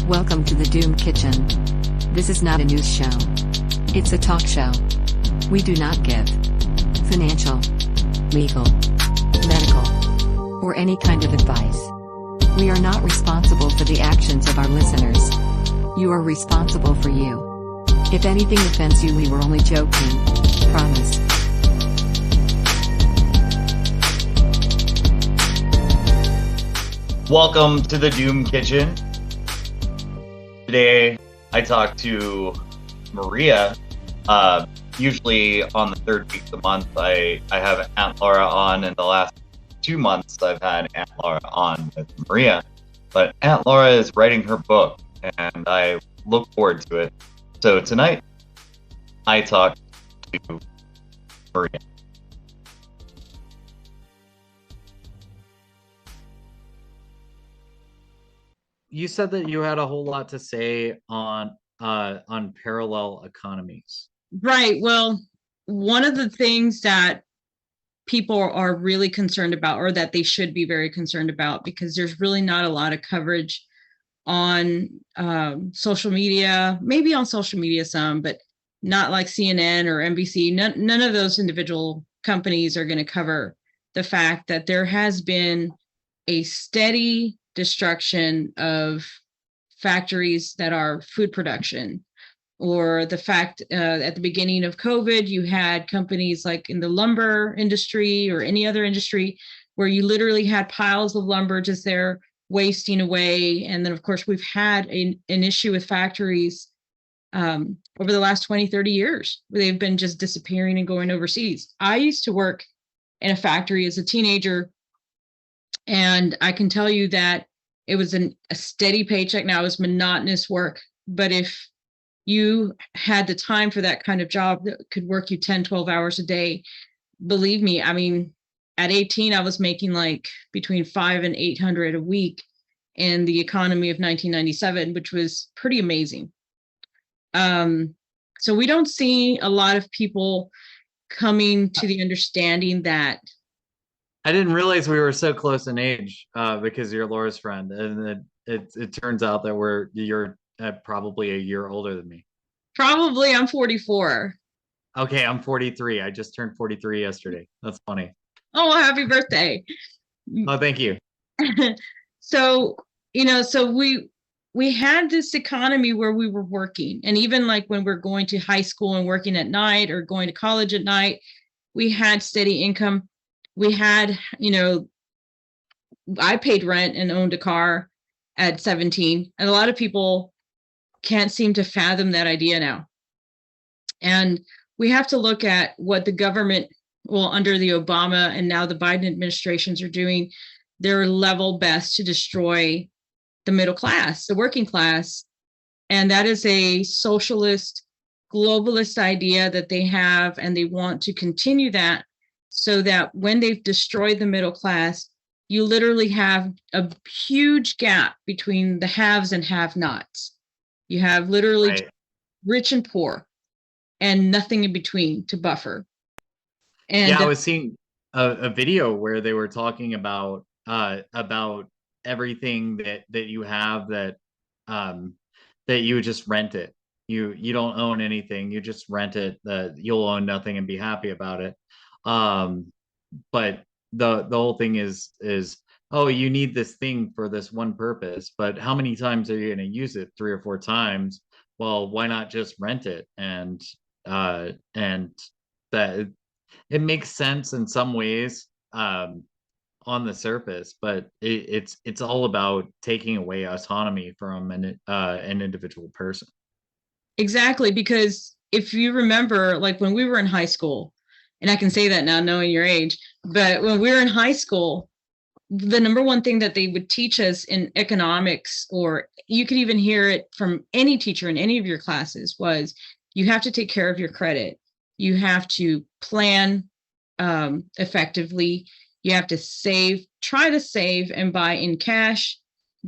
Welcome to the Doom Kitchen. This is not a news show. It's a talk show. We do not give financial, legal, medical, or any kind of advice. We are not responsible for the actions of our listeners. You are responsible for you. If anything offends you, we were only joking. Promise. Welcome to the Doom Kitchen. Today, I talked to Maria. Usually on the third week of the month, I have Aunt Laura on. In the last 2 months, I've had Aunt Laura on with Maria. But Aunt Laura is writing her book, and I look forward to it. So tonight, I talked to Maria. You said that you had a whole lot to say on parallel economies. Right. Well, one of the things that people are really concerned about, or that they should be very concerned about, because there's really not a lot of coverage on social media, maybe on social media some, but not like CNN or NBC. None of those individual companies are going to cover the fact that there has been a steady destruction of factories that are food production, or the fact at the beginning of COVID, you had companies like in the lumber industry or any other industry where you literally had piles of lumber just there wasting away. And then, of course, we've had an issue with factories over the last 20, 30 years where they've been just disappearing and going overseas. I used to work in a factory as a teenager, and I can tell you that it was a steady paycheck. Now it was monotonous work, but if you had the time for that kind of job that could work you 10, 12 hours a day, believe me, I mean, at 18, I was making like between $500 and $800 a week in the economy of 1997, which was pretty amazing. So we don't see a lot of people coming to the understanding that. I didn't realize we were so close in age because you're Laura's friend, and it turns out that you're probably a year older than me. Probably. I'm 44. Okay, I'm 43. I just turned 43 yesterday. That's funny. Oh, happy birthday. Oh, thank you. So we had this economy where we were working, and even like when we're going to high school and working at night or going to college at night, we had steady income. We had, I paid rent and owned a car at 17, and a lot of people can't seem to fathom that idea now. And we have to look at what the government, under the Obama and now the Biden administrations are doing their level best to destroy the middle class, the working class. And that is a socialist, globalist idea that they have, and they want to continue that so that when they've destroyed the middle class, you literally have a huge gap between the haves and have-nots. You have literally rich and poor and nothing in between to buffer. And yeah, I was seeing a video where they were talking about everything that you have that you just rent it. You don't own anything. You just rent it. You'll own nothing and be happy about it. But the whole thing is, oh, you need this thing for this one purpose, but how many times are you going to use it? 3 or 4 times. Well, why not just rent it? And that it makes sense in some ways on the surface, but it's all about taking away autonomy from an individual person. Exactly, because if you remember, like when we were in high school, and I can say that now knowing your age, but when we were in high school, the number one thing that they would teach us in economics, or you could even hear it from any teacher in any of your classes, was you have to take care of your credit. You have to plan effectively. You have to save, try to save and buy in cash.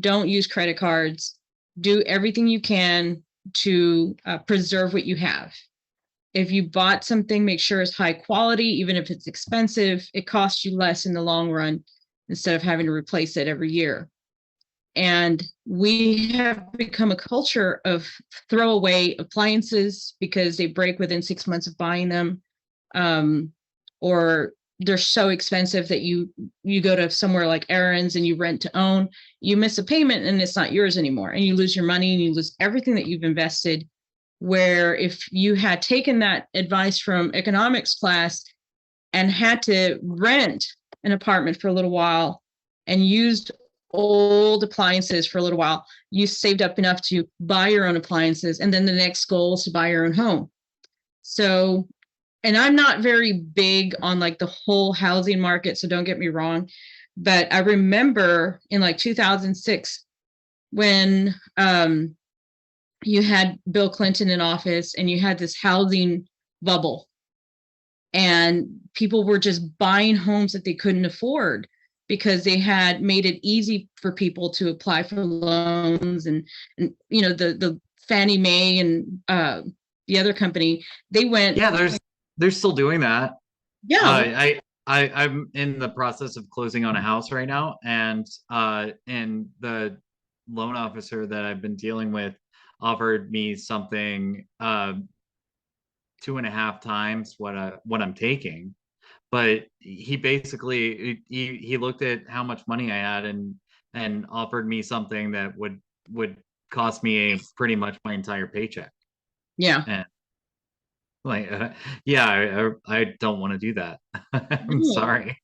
Don't use credit cards. Do everything you can to preserve what you have. If you bought something, make sure it's high quality. Even if it's expensive, it costs you less in the long run instead of having to replace it every year. And we have become a culture of throwaway appliances because they break within 6 months of buying them, or they're so expensive that you go to somewhere like Aaron's and you rent to own. You miss a payment and it's not yours anymore, and you lose your money and you lose everything that you've invested. Where if you had taken that advice from economics class and had to rent an apartment for a little while and used old appliances for a little while, you saved up enough to buy your own appliances. And then the next goal is to buy your own home. So, and I'm not very big on like the whole housing market, so don't get me wrong. But I remember in like 2006 when you had Bill Clinton in office and you had this housing bubble, and people were just buying homes that they couldn't afford because they had made it easy for people to apply for loans. And you know, the Fannie Mae and the other company, they went. Yeah, they're still doing that. Yeah. I'm in the process of closing on a house right now, and the loan officer that I've been dealing with offered me something 2.5 times what I'm taking. But he basically he looked at how much money I had and offered me something that would cost me pretty much my entire paycheck. Yeah. And like, yeah, I don't want to do that. I'm sorry.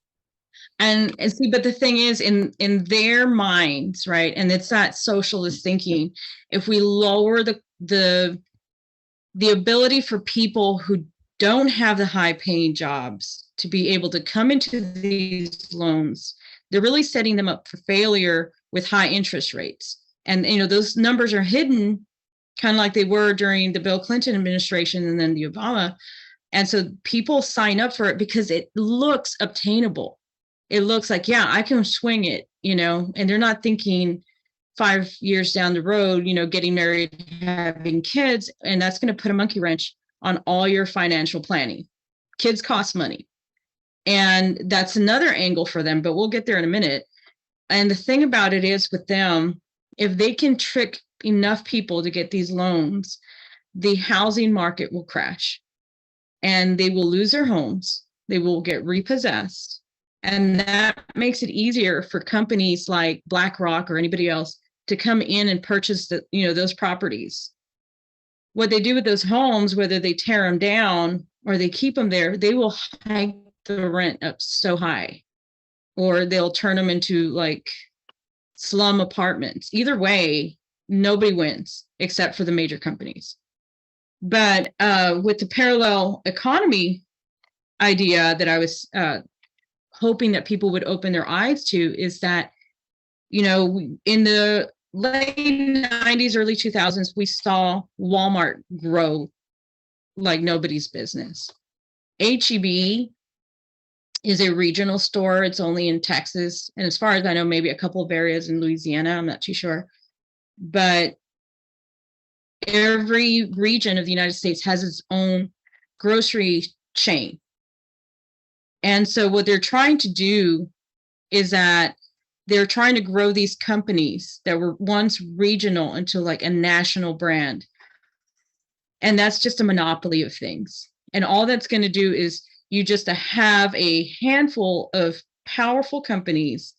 And see, but the thing is, in their minds, right? And it's that socialist thinking. If we lower the ability for people who don't have the high paying jobs to be able to come into these loans, they're really setting them up for failure with high interest rates. And you know, those numbers are hidden, kind of like they were during the Bill Clinton administration and then the Obama. And so people sign up for it because it looks obtainable. It looks like, yeah, I can swing it, you know, and they're not thinking 5 years down the road, you know, getting married, having kids, and that's going to put a monkey wrench on all your financial planning. Kids cost money. And that's another angle for them, but we'll get there in a minute. And the thing about it is with them, if they can trick enough people to get these loans, the housing market will crash and they will lose their homes. They will get repossessed. And that makes it easier for companies like BlackRock or anybody else to come in and purchase the, you know, those properties. What they do with those homes, whether they tear them down or they keep them there, they will hike the rent up so high, or they'll turn them into like slum apartments. Either way, nobody wins except for the major companies. But with the parallel economy idea that I was hoping that people would open their eyes to is that, you know, in the late 90s, early 2000s, we saw Walmart grow like nobody's business. H-E-B is a regional store. It's only in Texas. And as far as I know, maybe a couple of areas in Louisiana. I'm not too sure. But every region of the United States has its own grocery chain. And so what they're trying to do is that they're trying to grow these companies that were once regional into like a national brand. And that's just a monopoly of things. And all that's going to do is you just have a handful of powerful companies,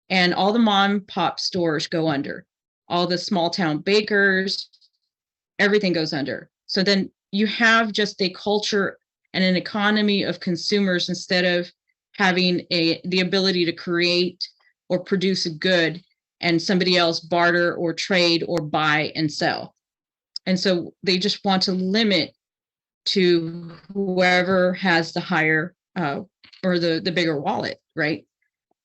and all the mom and pop stores go under. All the small town bakers, everything goes under. So then you have just a culture and an economy of consumers instead of having the ability to create or produce a good and somebody else barter or trade or buy and sell. And so they just want to limit to whoever has the higher or the bigger wallet, right?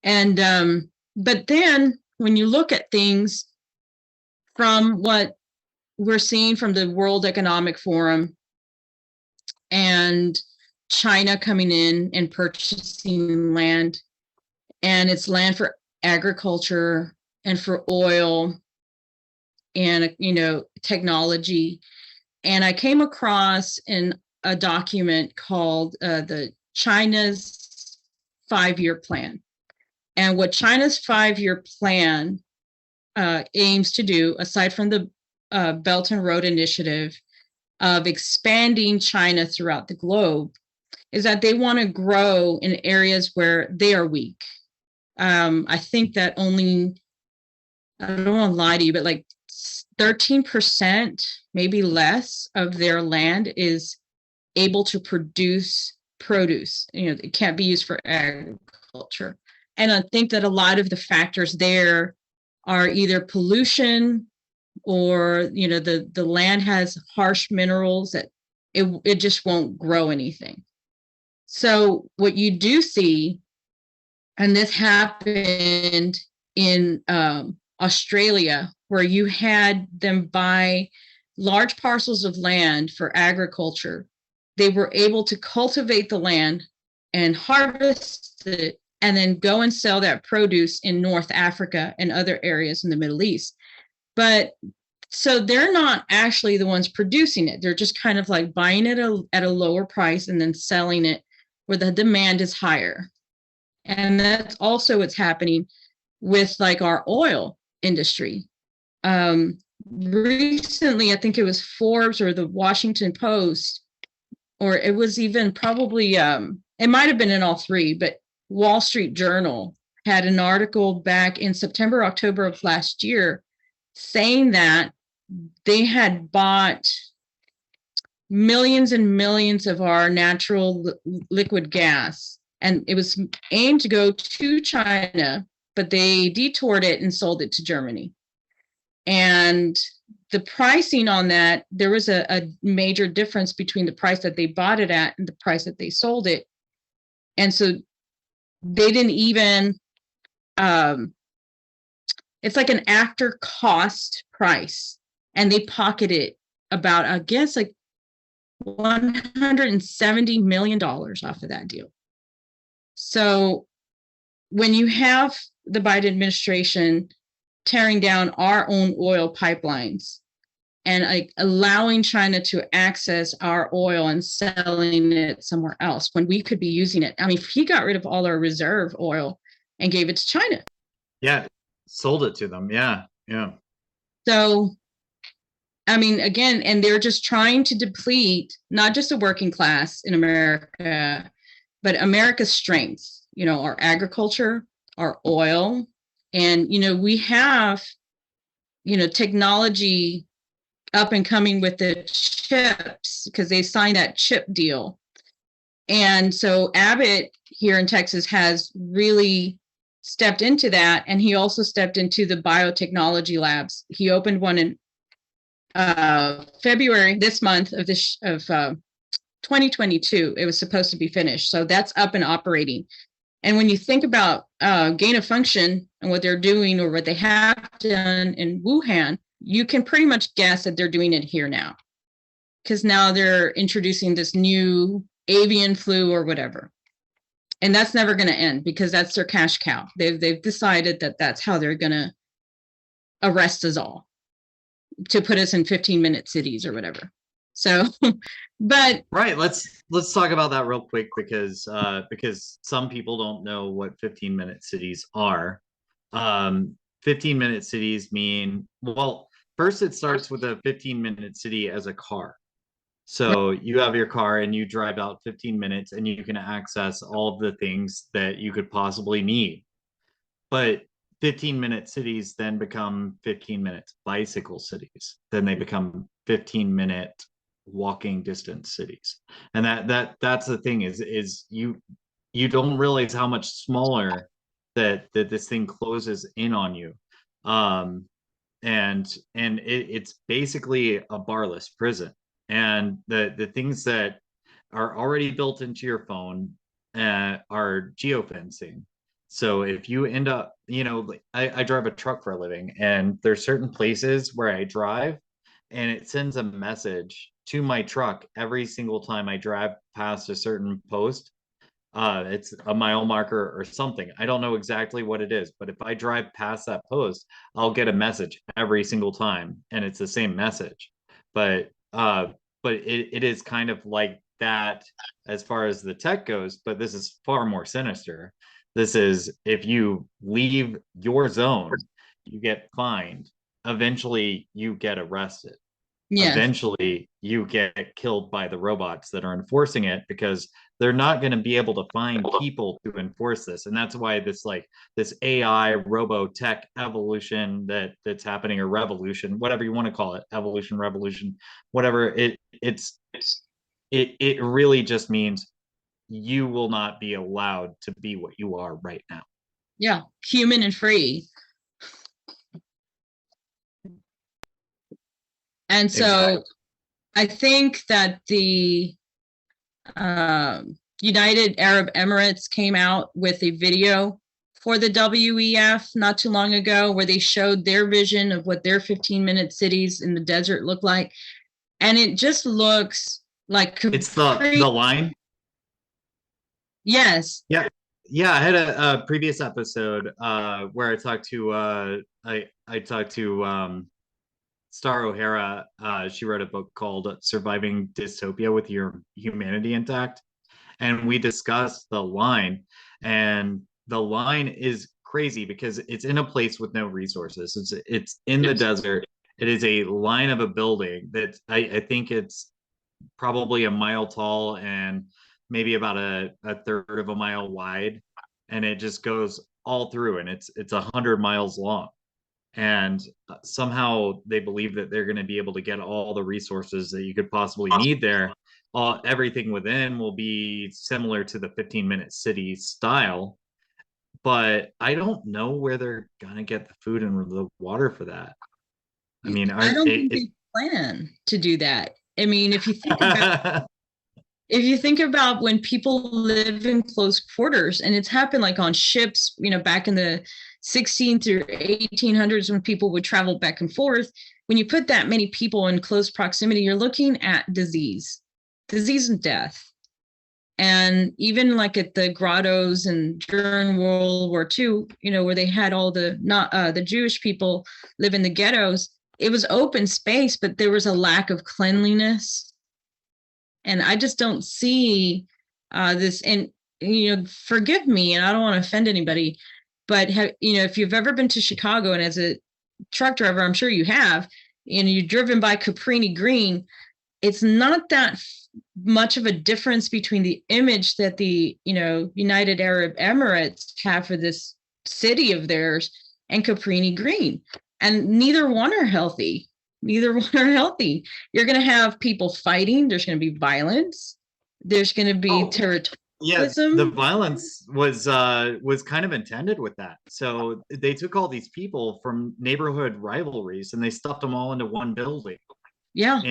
And but then when you look at things from what we're seeing from the World Economic Forum and China coming in and purchasing land, and it's land for agriculture and for oil and, you know, technology. And I came across a document called the China's 5-year plan. And what China's 5-year plan aims to do, aside from the Belt and Road Initiative of expanding China throughout the globe, is that they want to grow in areas where they are weak. I think that only, I don't want to lie to you, but like 13%, maybe less, of their land is able to produce produce. It can't be used for agriculture. And I think that a lot of the factors there are either pollution, or the land has harsh minerals that it just won't grow anything. So what you do see, and this happened in Australia, where you had them buy large parcels of land for agriculture. They were able to cultivate the land and harvest it, and then go and sell that produce in North Africa and other areas in the Middle East. But so they're not actually the ones producing it. They're just kind of like buying it at a lower price and then selling it where the demand is higher. And that's also what's happening with like our oil industry. Recently, I think it was Forbes or the Washington Post, or it was even probably, it might have been in all three, but Wall Street Journal had an article back in September, October of last year saying that they had bought millions and millions of our natural liquid gas, and it was aimed to go to China, but they detoured it and sold it to Germany. And the pricing on that, there was a major difference between the price that they bought it at and the price that they sold it. And so they didn't even, it's like an after cost price, and they pocketed about, I guess, like $170 million off of that deal. So when you have the Biden administration tearing down our own oil pipelines and like allowing China to access our oil and selling it somewhere else when we could be using it. I mean, he got rid of all our reserve oil and gave it to China. Yeah, sold it to them. Yeah. So, I mean, again, and they're just trying to deplete not just the working class in America, but America's strengths, our agriculture, our oil. And, we have, technology up and coming with the chips, because they signed that chip deal. And so Abbott here in Texas has really stepped into that. And he also stepped into the biotechnology labs. He opened one in February this month of 2022. It was supposed to be finished. So that's up and operating. And when you think about gain of function and what they're doing or what they have done in Wuhan, you can pretty much guess that they're doing it here now, because now they're introducing this new avian flu or whatever. And that's never going to end, because that's their cash cow. They've decided that that's how they're going to arrest us all, to put us in 15-minute cities or whatever. So, but right, let's talk about that real quick, because some people don't know what 15-minute cities are. 15-minute cities mean, well, first it starts with a 15-minute city as a car. So you have your car and you drive out 15 minutes and you can access all of the things that you could possibly need. But 15-minute cities then become 15-minute bicycle cities. Then they become 15-minute walking distance cities. And that's the thing, is you don't realize how much smaller that this thing closes in on you. And it's basically a barless prison. And the things that are already built into your phone are geofencing. So if you end up, I drive a truck for a living, and there's certain places where I drive and it sends a message to my truck every single time I drive past a certain post. It's a mile marker or something. I don't know exactly what it is, but if I drive past that post, I'll get a message every single time, and it's the same message. But it is kind of like that as far as the tech goes, but this is far more sinister. This is, if you leave your zone, you get fined. Eventually, you get arrested. Yes. Eventually, you get killed by the robots that are enforcing it, because they're not going to be able to find people to enforce this. And that's why this AI robotech evolution that's happening, or revolution, whatever you want to call it, evolution, revolution, whatever it really just means you will not be allowed to be what you are right now. Yeah, human and free. And so exactly. I think that the United Arab Emirates came out with a video for the WEF not too long ago, where they showed their vision of what their 15-minute cities in the desert look like. And it just looks like it's the line. Yes. Yeah. I had a previous episode where I talked to I talked to Star O'Hara. She wrote a book called Surviving Dystopia with Your Humanity Intact, and we discussed the line. And the line is crazy because it's in a place with no resources. It's in the desert. It is a line of a building that I think it's probably a mile tall and maybe about a third of a mile wide, and it just goes all through, and it's 100 miles long. And somehow they believe that they're going to be able to get all the resources that you could possibly need there. Everything within will be similar to the 15-minute city style, but I don't know where they're going to get the food and the water for that. I mean, I don't think they plan to do that. I mean, if you think about when people live in close quarters, and it's happened like on ships, back in the 16th or 1800s, when people would travel back and forth, when you put that many people in close proximity, you're looking at disease and death. And even like at the grottos and during World War II, where they had all the Jewish people live in the ghettos, it was open space, but there was a lack of cleanliness. And I just don't see this. And, forgive me, and I don't want to offend anybody, but if you've ever been to Chicago, and as a truck driver, I'm sure you have, and you've driven by Caprini Green, it's not that much of a difference between the image that the, United Arab Emirates have for this city of theirs and Caprini Green. And neither one are healthy. You're going to have people fighting. There's going to be violence. There's going to be territorialism. Yes, the violence was kind of intended with that. So they took all these people from neighborhood rivalries and they stuffed them all into one building. Yeah.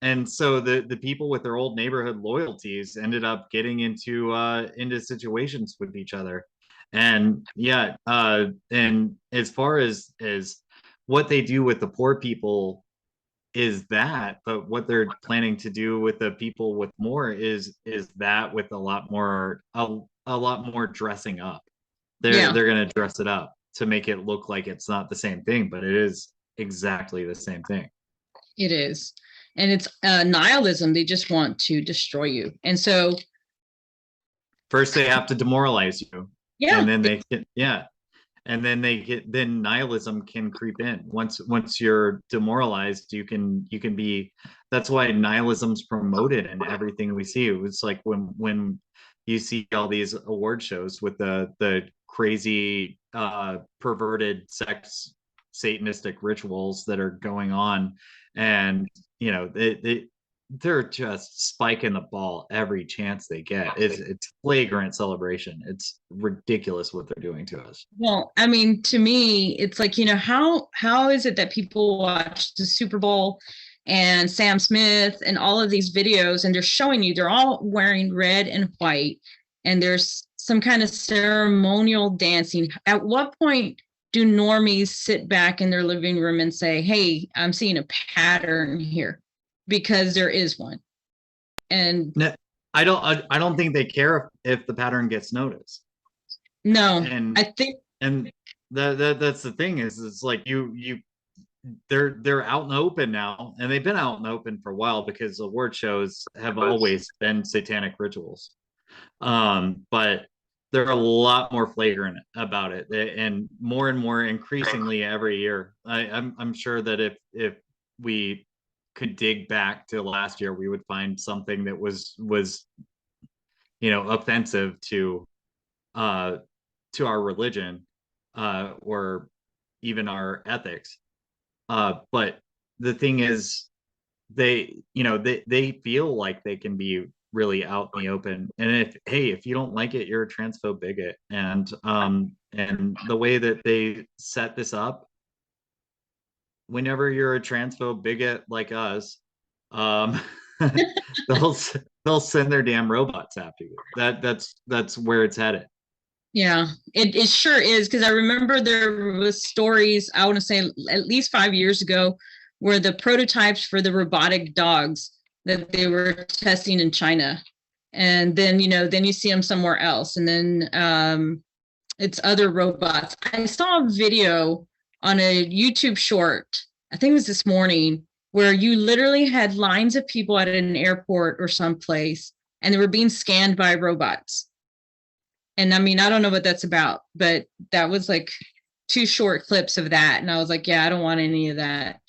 And so the people with their old neighborhood loyalties ended up getting into situations with each other. And and as far as what they do with the poor people is that, but what they're planning to do with the people with more is that, with a lot more dressing up. They're going to dress it up to make it look like it's not the same thing, but it is exactly the same thing. It is. And it's nihilism. They just want to destroy you. And so first they have to demoralize you. Yeah. And then then nihilism can creep in. Once you're demoralized, you can be. That's why nihilism's promoted in everything we see. It's like when you see all these award shows with the crazy perverted sex satanistic rituals that are going on, and they're just spiking the ball every chance they get. It's flagrant celebration. It's ridiculous what they're doing to us. Well, I mean, to me, it's like, how is it that people watch the Super Bowl and Sam Smith and all of these videos, and they're showing you they're all wearing red and white, and there's some kind of ceremonial dancing. At what point do normies sit back in their living room and say, hey, I'm seeing a pattern here? Because there is one. And no, I don't think they care if the pattern gets noticed. No, and I think, and that's the thing is, it's like they're out in the open now, and they've been out in the open for a while because award shows have always been satanic rituals. But they're a lot more flagrant about it, and more increasingly every year. I'm sure that if we could dig back to last year, we would find something that was offensive uh, to our religion, or even our ethics. But the thing is, they feel like they can be really out in the open. And if you don't like it, you're a transphobe bigot. And the way that they set this up, whenever you're a transphobe bigot like us, um, they'll they'll send their damn robots after you. That's where it's headed. Yeah, it sure is, because I remember there was stories, I want to say at least 5 years ago, where the prototypes for the robotic dogs that they were testing in China, and then then you see them somewhere else, and then it's other robots. I saw a video on a YouTube short, I think it was this morning, where you literally had lines of people at an airport or someplace, and they were being scanned by robots. And I mean, I don't know what that's about, but that was like 2 short clips of that. And I was like, yeah, I don't want any of that.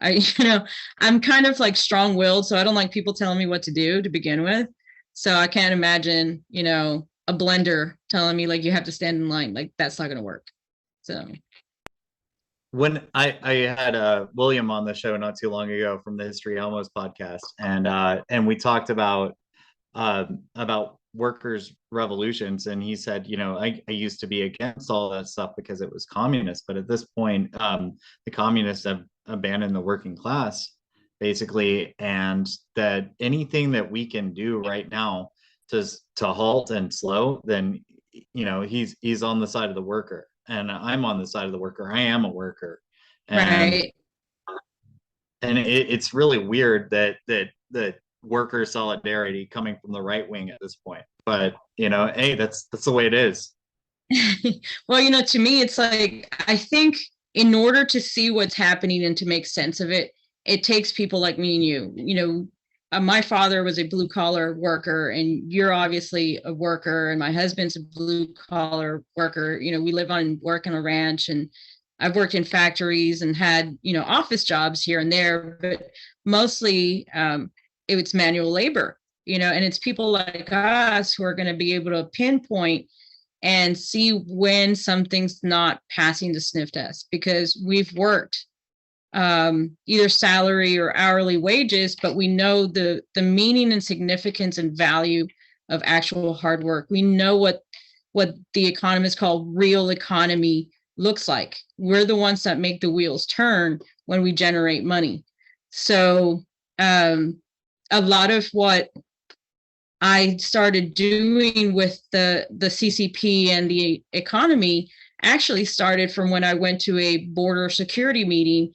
I'm kind of like strong-willed, so I don't like people telling me what to do to begin with. So I can't imagine, a blender telling me like you have to stand in line. Like that's not going to work. So when I had William on the show not too long ago from the History Homos podcast, and we talked about workers' revolutions, and he said, I used to be against all that stuff because it was communist, but at this point, the communists have abandoned the working class, basically, and that anything that we can do right now to halt and slow, then he's on the side of the worker, and I'm on the side of the worker. I am a worker, and right. It's really weird that worker solidarity coming from the right wing at this point. But hey, that's the way it is. Well, to me, it's like, I think in order to see what's happening and to make sense of it, it takes people like me and you. My father was a blue collar worker, and you're obviously a worker, and my husband's a blue collar worker. We live on work on a ranch, and I've worked in factories and had, office jobs here and there, but mostly it's manual labor, and it's people like us who are going to be able to pinpoint and see when something's not passing the sniff test, because we've worked either salary or hourly wages, but we know the meaning and significance and value of actual hard work. We know what the economists call real economy looks like. We're the ones that make the wheels turn when we generate money. So a lot of what I started doing with the CCP and the economy actually started from when I went to a border security meeting,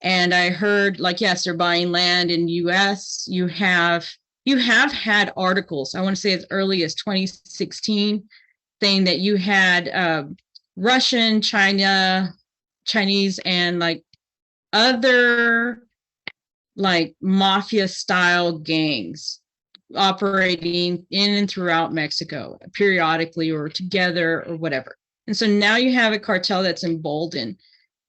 and I heard, like, yes, they're buying land in US. You have had articles, I want to say as early as 2016, saying that you had Russian, Chinese, and like other like mafia style gangs operating in and throughout Mexico periodically or together or whatever. And so now you have a cartel that's emboldened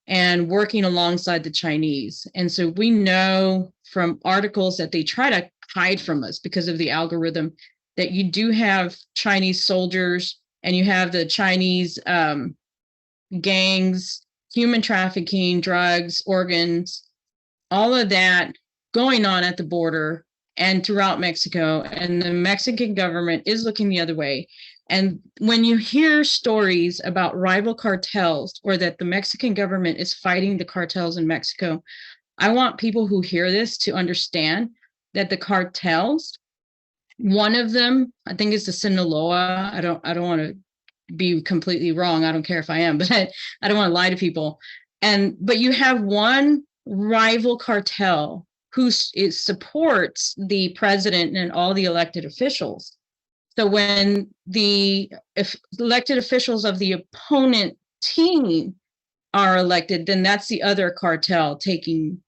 and working alongside the Chinese. And so we know from articles that they try to hide from us because of the algorithm that you do have Chinese soldiers, and you have the Chinese gangs, human trafficking, drugs, organs, all of that going on at the border and throughout Mexico. And the Mexican government is looking the other way. And when you hear stories about rival cartels, or that the Mexican government is fighting the cartels in Mexico, I want people who hear this to understand that the cartels, one of them, I think it's the Sinaloa. I don't want to be completely wrong. I don't care if I am, but I don't want to lie to people. But you have one rival cartel who supports the president and all the elected officials. So when the elected officials of the opponent team are elected, then that's the other cartel taking,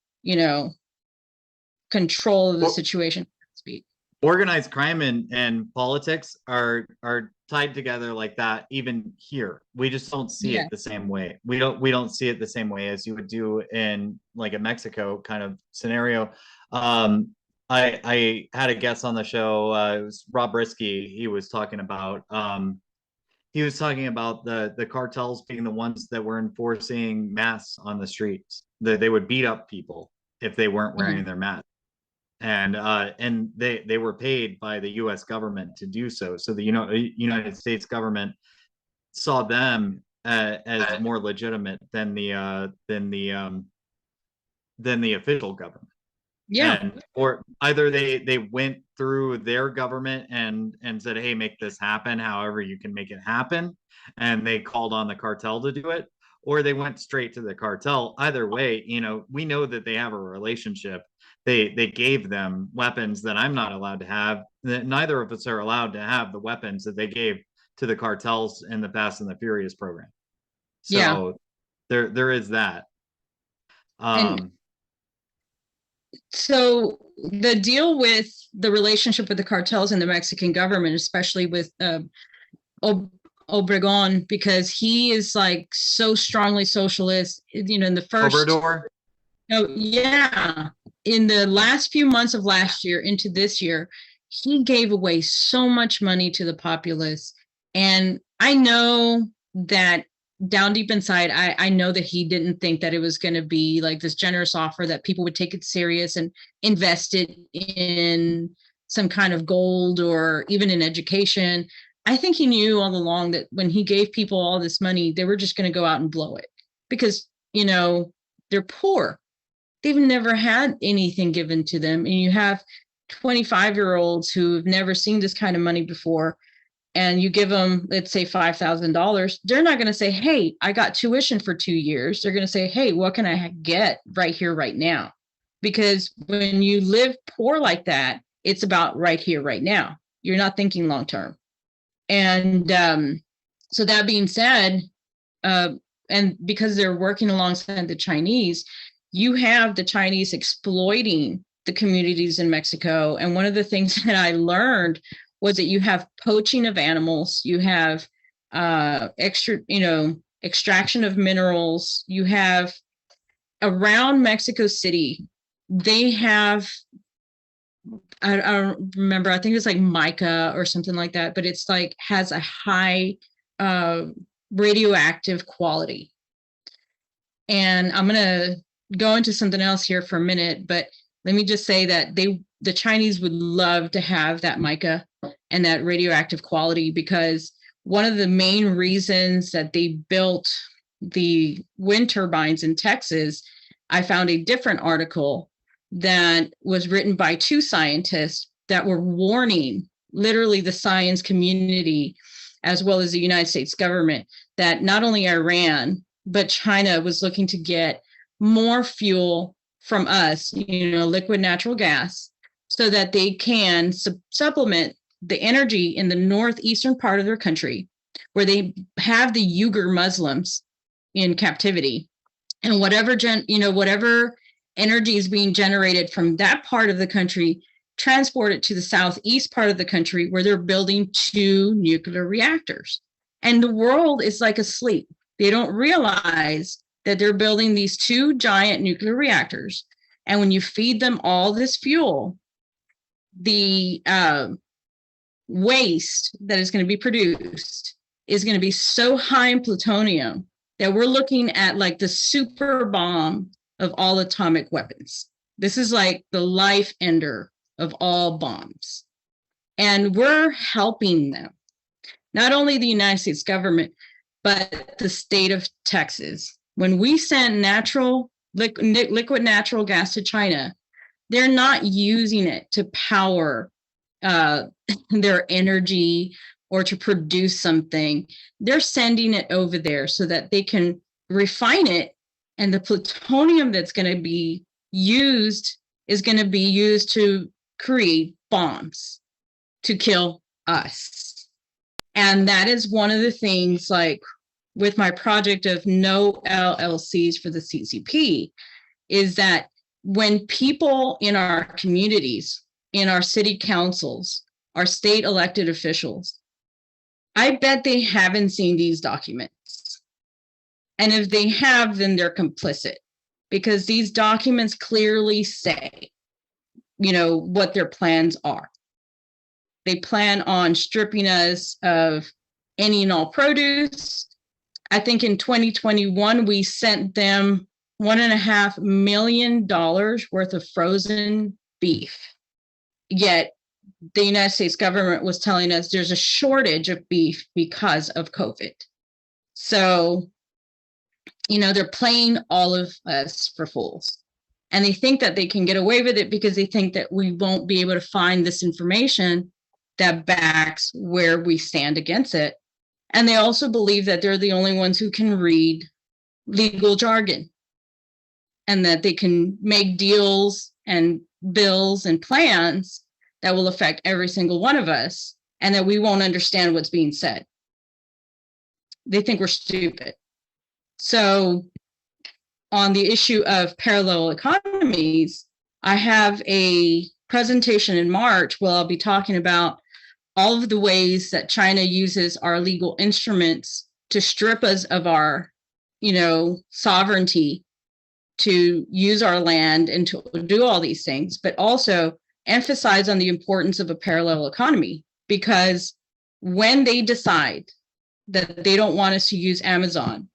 control of the situation, so to speak. Organized crime and politics are tied together like that even here. We just don't see Yeah. it the same way. We don't see it the same way as you would do in like a Mexico kind of scenario. I had a guest on the show, it was Rob Risky. He was talking about the cartels being the ones that were enforcing masks on the streets. They would beat up people if they weren't wearing their mask, and they were paid by the U.S. government to do so. So the United States government saw them as more legitimate than the official government. Yeah. And or either they went through their government and said, hey, make this happen however you can make it happen, and they called on the cartel to do it, or they went straight to the cartel. Either way, we know that they have a relationship. They gave them weapons that I'm not allowed to have, that neither of us are allowed to have the weapons that they gave to the cartels in the Fast and the Furious program. So there is that. And so the deal with the relationship with the cartels and the Mexican government, especially with Obregon, because he is like so strongly socialist, in the first Obrador. Oh yeah, in the last few months of last year into this year, he gave away so much money to the populace. And I know that down deep inside, I know that he didn't think that it was going to be like this generous offer, that people would take it serious and invest it in some kind of gold or even in education. I think he knew all along that when he gave people all this money, they were just going to go out and blow it because, they're poor. They've never had anything given to them. And you have 25-year-olds who've never seen this kind of money before, and you give them, let's say, $5,000, they're not going to say, hey, I got tuition for 2 years. They're going to say, hey, what can I get right here, right now? Because when you live poor like that, it's about right here, right now. You're not thinking long term. And so that being said, and because they're working alongside the Chinese, you have the Chinese exploiting the communities in Mexico. And one of the things that I learned was that you have poaching of animals, you have extraction of minerals, you have around Mexico City, they have, I don't remember, I think it's like mica or something like that, but it's like has a high radioactive quality. And I'm going to go into something else here for a minute, but let me just say that the Chinese would love to have that mica and that radioactive quality, because one of the main reasons that they built the wind turbines in Texas, I found a different article that was written by two scientists that were warning literally the science community as well as the United States government that not only Iran, but China was looking to get more fuel from us, liquid natural gas, so that they can supplement the energy in the northeastern part of their country, where they have the Uyghur Muslims in captivity, and whatever energy is being generated from that part of the country, transport it to the southeast part of the country, where they're building 2 nuclear reactors. And the world is like asleep. They don't realize that they're building these 2 giant nuclear reactors. And when you feed them all this fuel, the waste that is going to be produced is going to be so high in plutonium that we're looking at like the super bomb of all atomic weapons. This is like the life ender of all bombs. And we're helping them. Not only the United States government, but the state of Texas. When we send liquid natural gas to China, they're not using it to power their energy or to produce something. They're sending it over there so that they can refine it, and the plutonium that's going to be used is going to be used to create bombs to kill us. And that is one of the things, like with my project of no LLCs for the CCP, is that when people in our communities, in our city councils, our state elected officials, I bet they haven't seen these documents. And if they have, then they're complicit, because these documents clearly say, what their plans are. They plan on stripping us of any and all produce. I think in 2021, we sent them $1.5 million worth of frozen beef. Yet the United States government was telling us there's a shortage of beef because of COVID. So, they're playing all of us for fools. And they think that they can get away with it because they think that we won't be able to find this information that backs where we stand against it. And they also believe that they're the only ones who can read legal jargon, and that they can make deals and bills and plans that will affect every single one of us, and that we won't understand what's being said. They think we're stupid. So on the issue of parallel economies, I have a presentation in March where I'll be talking about all of the ways that China uses our legal instruments to strip us of our, sovereignty, to use our land and to do all these things, but also emphasize on the importance of a parallel economy. Because when they decide that they don't want us to use Amazon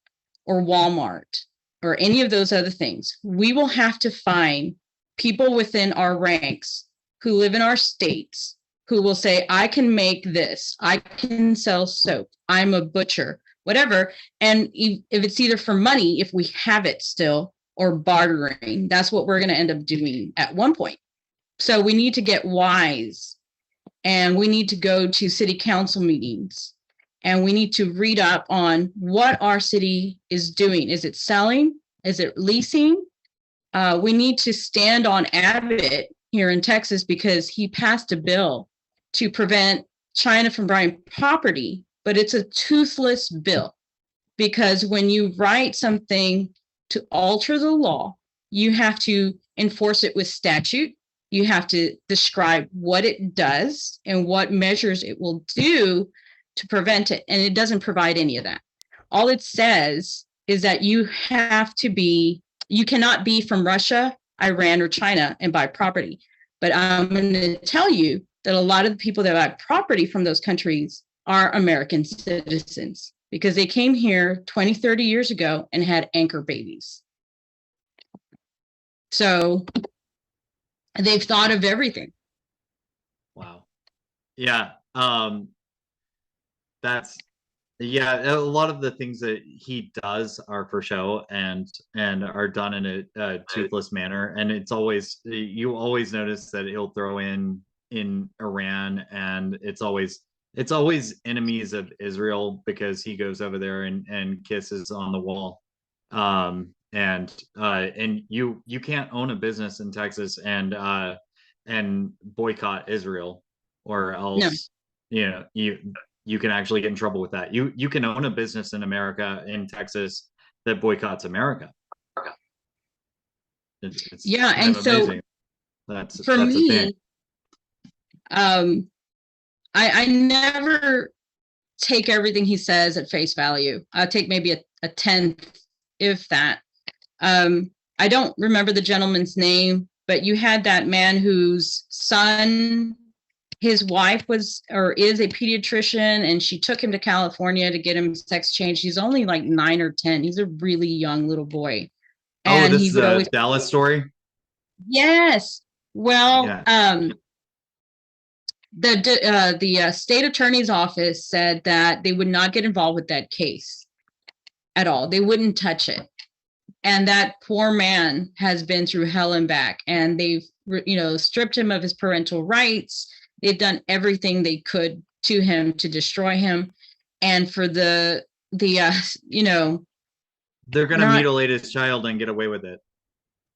or Walmart or any of those other things, we will have to find people within our ranks who live in our states who will say, I can make this, I can sell soap, I'm a butcher, whatever. And if it's either for money, if we have it still, or bartering, that's what we're going to end up doing at one point. So we need to get wise, and we need to go to city council meetings, and we need to read up on what our city is doing. Is it selling? Is it leasing? We need to stand on Abbott here in Texas, because he passed a bill to prevent China from buying property, but it's a toothless bill, because when you write something to alter the law, you have to enforce it with statute. You have to describe what it does and what measures it will do to prevent it. And it doesn't provide any of that. All it says is that you cannot be from Russia, Iran, or China and buy property. But I'm going to tell you that a lot of the people that buy property from those countries are American citizens, because they came here 20, 30 years ago and had anchor babies. So they've thought of everything. Wow. Yeah. That's, a lot of the things that he does are for show and are done in a toothless manner. And you always notice that he'll throw in Iran, and it's always enemies of Israel, because he goes over there and kisses on the wall. And you can't own a business in Texas and boycott Israel, or else you can actually get in trouble with that. You can own a business in America, in Texas, that boycotts America. It's and so that's for me, I never take everything he says at face value. I'll take maybe a tenth, if that. I don't remember the gentleman's name, but you had that man whose son, his wife is a pediatrician, and she took him to California to get him sex change. He's only like 9 or 10. He's a really young little boy. And this is a Dallas story? Yes. Well, the state attorney's office said that they would not get involved with that case at all. They wouldn't touch it. And that poor man has been through hell and back, and they've, stripped him of his parental rights. They've done everything they could to him to destroy him. And for they're going to mutilate his child and get away with it.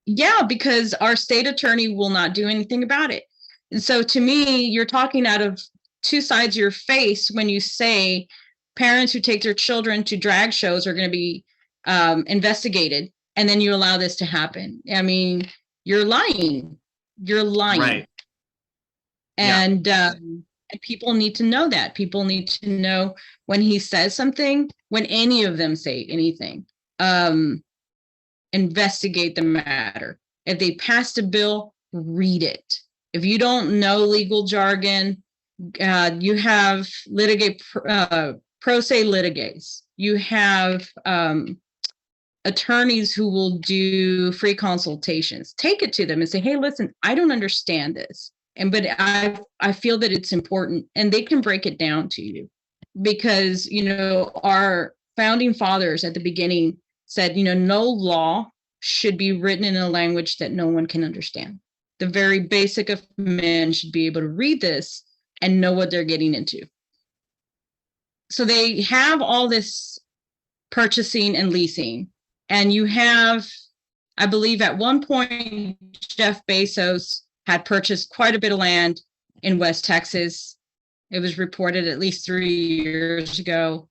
Yeah, because our state attorney will not do anything about it. And so to me, you're talking out of two sides of your face when you say parents who take their children to drag shows are going to be investigated, and then you allow this to happen. I mean, you're lying. You're lying. Right. And people need to know that. People need to know when he says something, when any of them say anything, investigate the matter. If they passed a bill, read it. If you don't know legal jargon, you have pro se litigates. You have attorneys who will do free consultations. Take it to them and say, hey, listen, I don't understand this. But I feel that it's important, and they can break it down to you, because, our founding fathers at the beginning said, no law should be written in a language that no one can understand. The very basic of men should be able to read this and know what they're getting into. So they have all this purchasing and leasing. And you have, I believe at one point, Jeff Bezos had purchased quite a bit of land in West Texas. It was reported at least 3 years ago.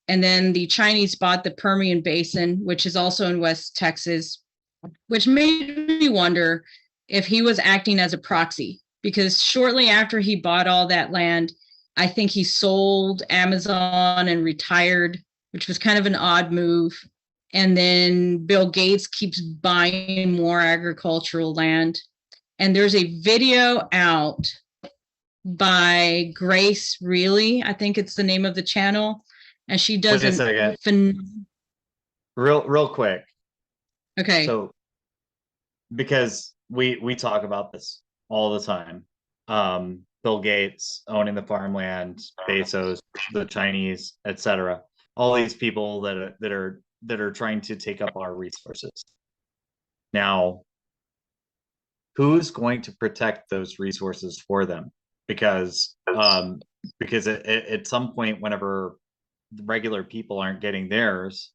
And then the Chinese bought the Permian Basin, which is also in West Texas, which made me wonder if he was acting as a proxy, because shortly after he bought all that land, I think he sold Amazon and retired, which was kind of an odd move. And then Bill Gates keeps buying more agricultural land. And there's a video out by Grace Really, I think it's the name of the channel. And she does real quick. Okay. So, because we talk about this all the time. Bill Gates owning the farmland, Bezos, the Chinese, etc. All these people that are trying to take up our resources. Now, who's going to protect those resources for them? Because at some point, whenever the regular people aren't getting theirs,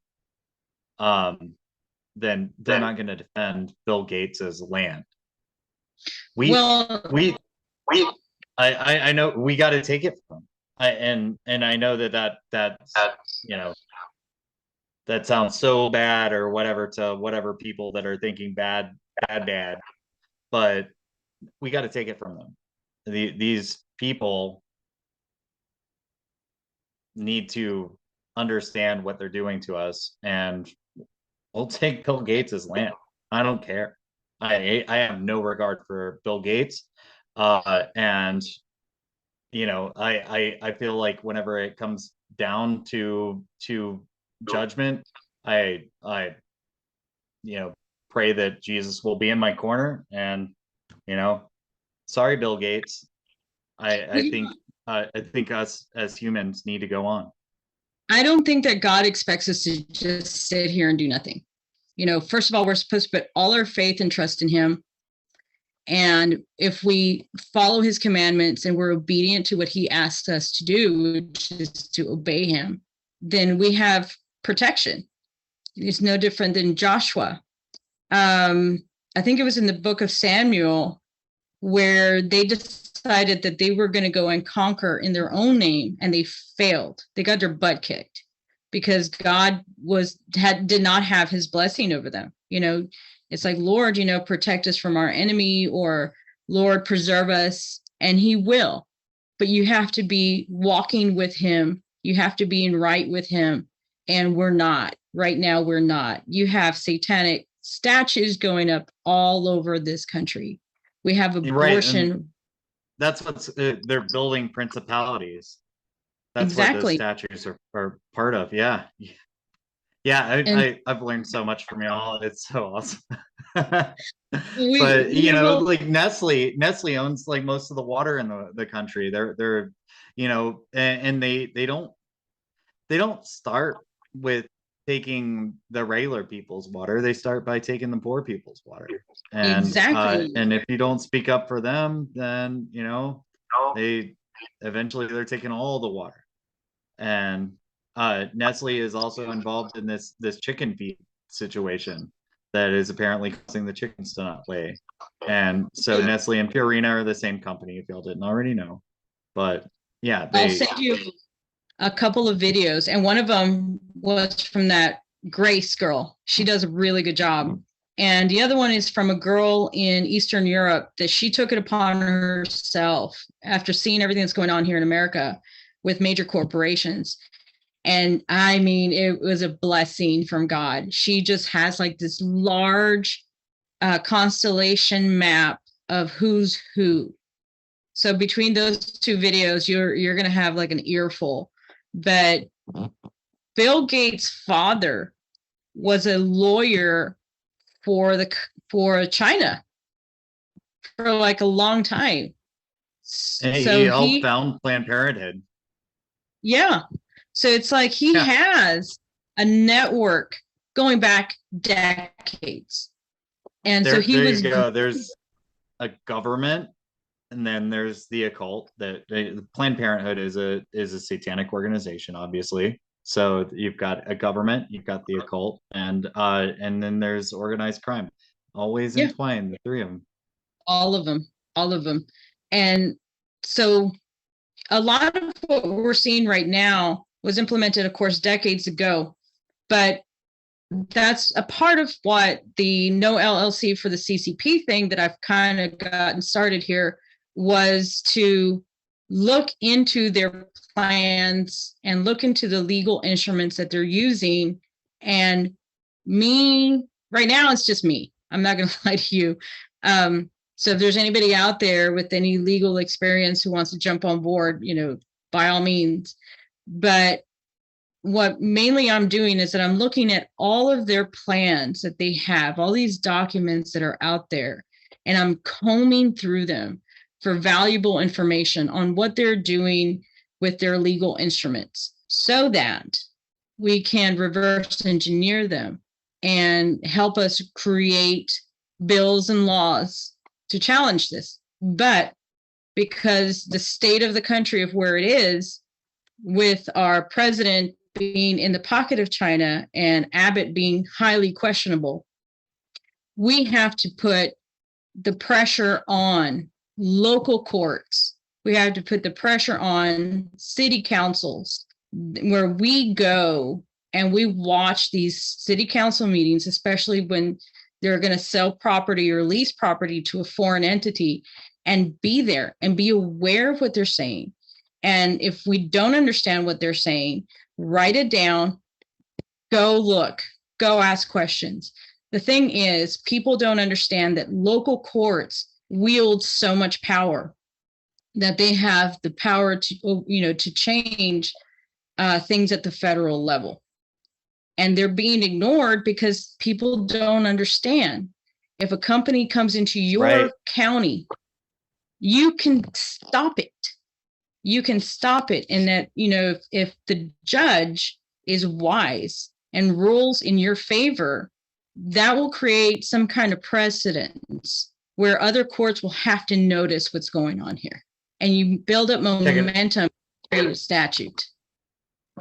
then they're not going to defend Bill Gates's land. I know we got to take it from them. And I know that's that sounds so bad or whatever to whatever people that are thinking bad, but we got to take it from them. These people need to understand what they're doing to us, and we'll take Bill Gates's land. I don't care. I have no regard for Bill Gates. And I feel like whenever it comes down to judgment, I pray that Jesus will be in my corner, and sorry, Bill Gates. I think us as humans need to go on. I don't think that God expects us to just sit here and do nothing. First of all, we're supposed to put all our faith and trust in him. And if we follow his commandments and we're obedient to what he asked us to do, which is to obey him, then we have protection. It's no different than Joshua. I think it was in the book of Samuel where they decided that they were going to go and conquer in their own name, and they failed. They got their butt kicked because God did not have his blessing over them. It's like, Lord, protect us from our enemy, or Lord, preserve us, and he will. But you have to be walking with him. You have to be in right with him. And we're not. Right now, we're not. You have satanic statues going up all over this country. We have abortion. Right. That's what's they're building principalities. That's exactly what those statues are part of. Yeah. I've learned so much from y'all. It's so awesome. But like Nestle owns like most of the water in the country. They're and they don't start with taking the regular people's water. They start by taking the poor people's water. And exactly. And if you don't speak up for them, then they're taking all the water. And Nestle is also involved in this chicken feed situation that is apparently causing the chickens to not lay. And so Nestle and Purina are the same company, if y'all didn't already know. But yeah, I'll send you a couple of videos, and one of them was from that Grace girl. She does a really good job. And the other one is from a girl in Eastern Europe that she took it upon herself after seeing everything that's going on here in America with major corporations. And I mean, it was a blessing from God. She just has like this large constellation map of who's who. So between those two videos, you're going to have like an earful. But Bill Gates' father was a lawyer for China for like a long time. And So he helped found Planned Parenthood. Yeah. So it's like he has a network going back decades. And so he was. There's a government, and then there's the occult. That Planned Parenthood is a satanic organization, obviously. So you've got a government, you've got the occult, and then there's organized crime. Always entwined, the three of them. All of them. And so a lot of what we're seeing right now was implemented, of course, decades ago. But that's a part of what the no LLC for the CCP thing that I've kind of gotten started here was to look into their plans and look into the legal instruments that they're using. And me, right now, it's just me. I'm not going to lie to you. So if there's anybody out there with any legal experience who wants to jump on board, by all means. But what mainly I'm doing is that I'm looking at all of their plans that they have, all these documents that are out there, and I'm combing through them for valuable information on what they're doing with their legal instruments so that we can reverse engineer them and help us create bills and laws to challenge this. But because the state of the country of where it is, with our president being in the pocket of China and Abbott being highly questionable, we have to put the pressure on local courts. We have to put the pressure on city councils, where we go and we watch these city council meetings, especially when they're going to sell property or lease property to a foreign entity, and be there and be aware of what they're saying. And if we don't understand what they're saying, write it down, go look, go ask questions. The thing is, people don't understand that local courts wield so much power, that they have the power to change things at the federal level. And they're being ignored because people don't understand. If a company comes into your county, you can stop it. You can stop it. And that, if the judge is wise and rules in your favor, that will create some kind of precedence where other courts will have to notice what's going on here. And you build up momentum through statute.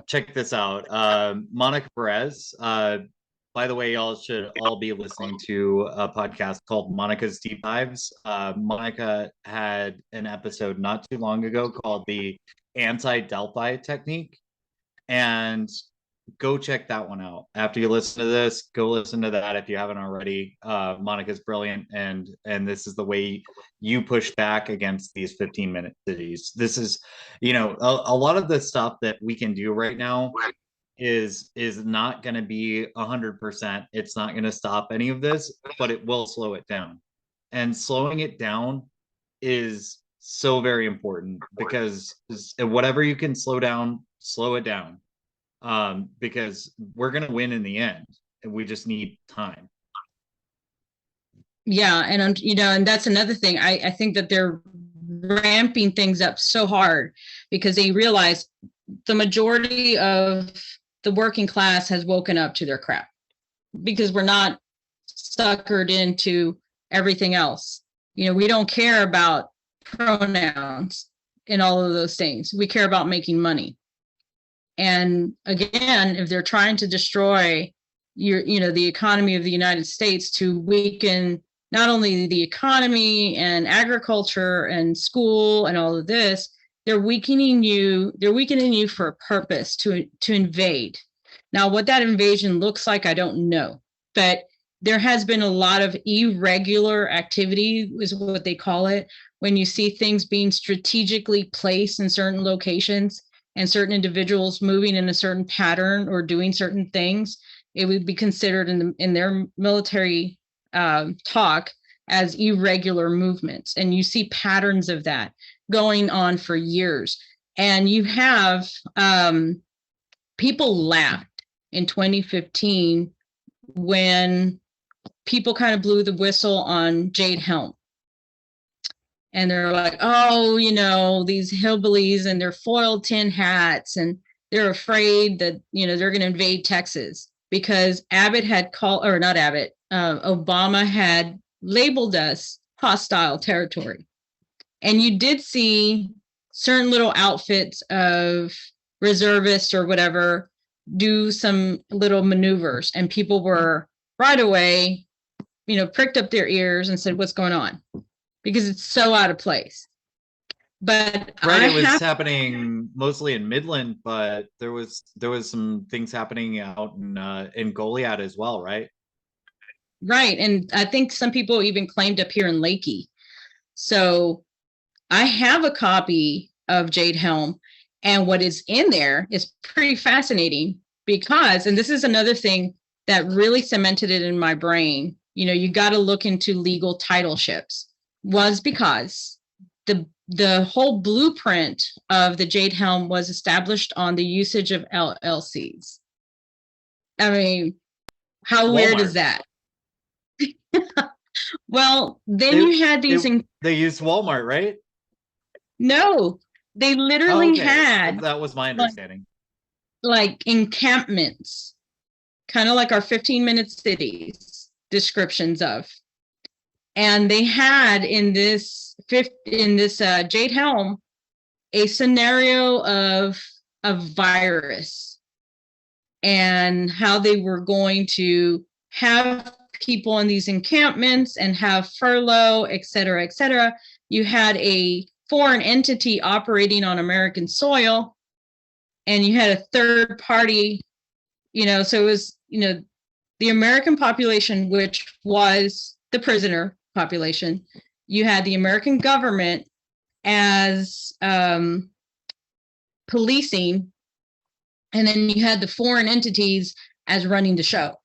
Check this out. Monica Perez. By the way, y'all should all be listening to a podcast called Monica's Deep Dives. Monica had an episode not too long ago called the Anti-Delphi Technique. And go check that one out. After you listen to this, go listen to that if you haven't already. Monica's brilliant, and this is the way you push back against these 15-minute cities. This is, a lot of the stuff that we can do right now is not going to be 100%. It's not going to stop any of this, but it will slow it down. And slowing it down is so very important, because whatever you can slow down, slow it down. Because we're going to win in the end, and we just need time. Yeah. And, and that's another thing. I think that they're ramping things up so hard because they realize the majority of the working class has woken up to their crap, because we're not suckered into everything else. We don't care about pronouns and all of those things. We care about making money. And again, if they're trying to destroy the economy of the United States to weaken not only the economy and agriculture and school and all of this, they're weakening you. They're weakening you for a purpose, to invade. Now, what that invasion looks like, I don't know, but there has been a lot of irregular activity, is what they call it, when you see things being strategically placed in certain locations. and certain individuals moving in a certain pattern or doing certain things, it would be considered in their military talk as irregular movements. And you see patterns of that going on for years. And you have people laughed in 2015 when people kind of blew the whistle on Jade Helm. And they're like, oh, you know, these hillbillies and their foiled tin hats, and they're afraid that, you know, they're going to invade Texas because Abbott had called, or not Abbott, Obama had labeled us hostile territory. And you did see certain little outfits of reservists or whatever do some little maneuvers, and people were right away, you know, pricked up their ears and said, what's going on? Because it's so out of place. But right, it was happening mostly in Midland, but there was some things happening out in Goliad as well, right? Right, and I think some people even claimed up here in Lakey. So I have a copy of Jade Helm, and what is in there is pretty fascinating because, and this is another thing that really cemented it in my brain, you know, you got to look into legal title ships, was because the whole blueprint of the Jade Helm was established on the usage of LLCs. I mean, how weird is that? Well, then you had these. They used Walmart, right? No, they literally had. That was my understanding. Like encampments, kind of like our 15-minute cities descriptions of. And they had in this Jade Helm a scenario of a virus and how they were going to have people in these encampments and have furlough, et cetera, et cetera. You had a foreign entity operating on American soil, and you had a third party, you know, so it was, you know, the American population, which was the prisoner population. You had the American government as policing, and then you had the foreign entities as running the show.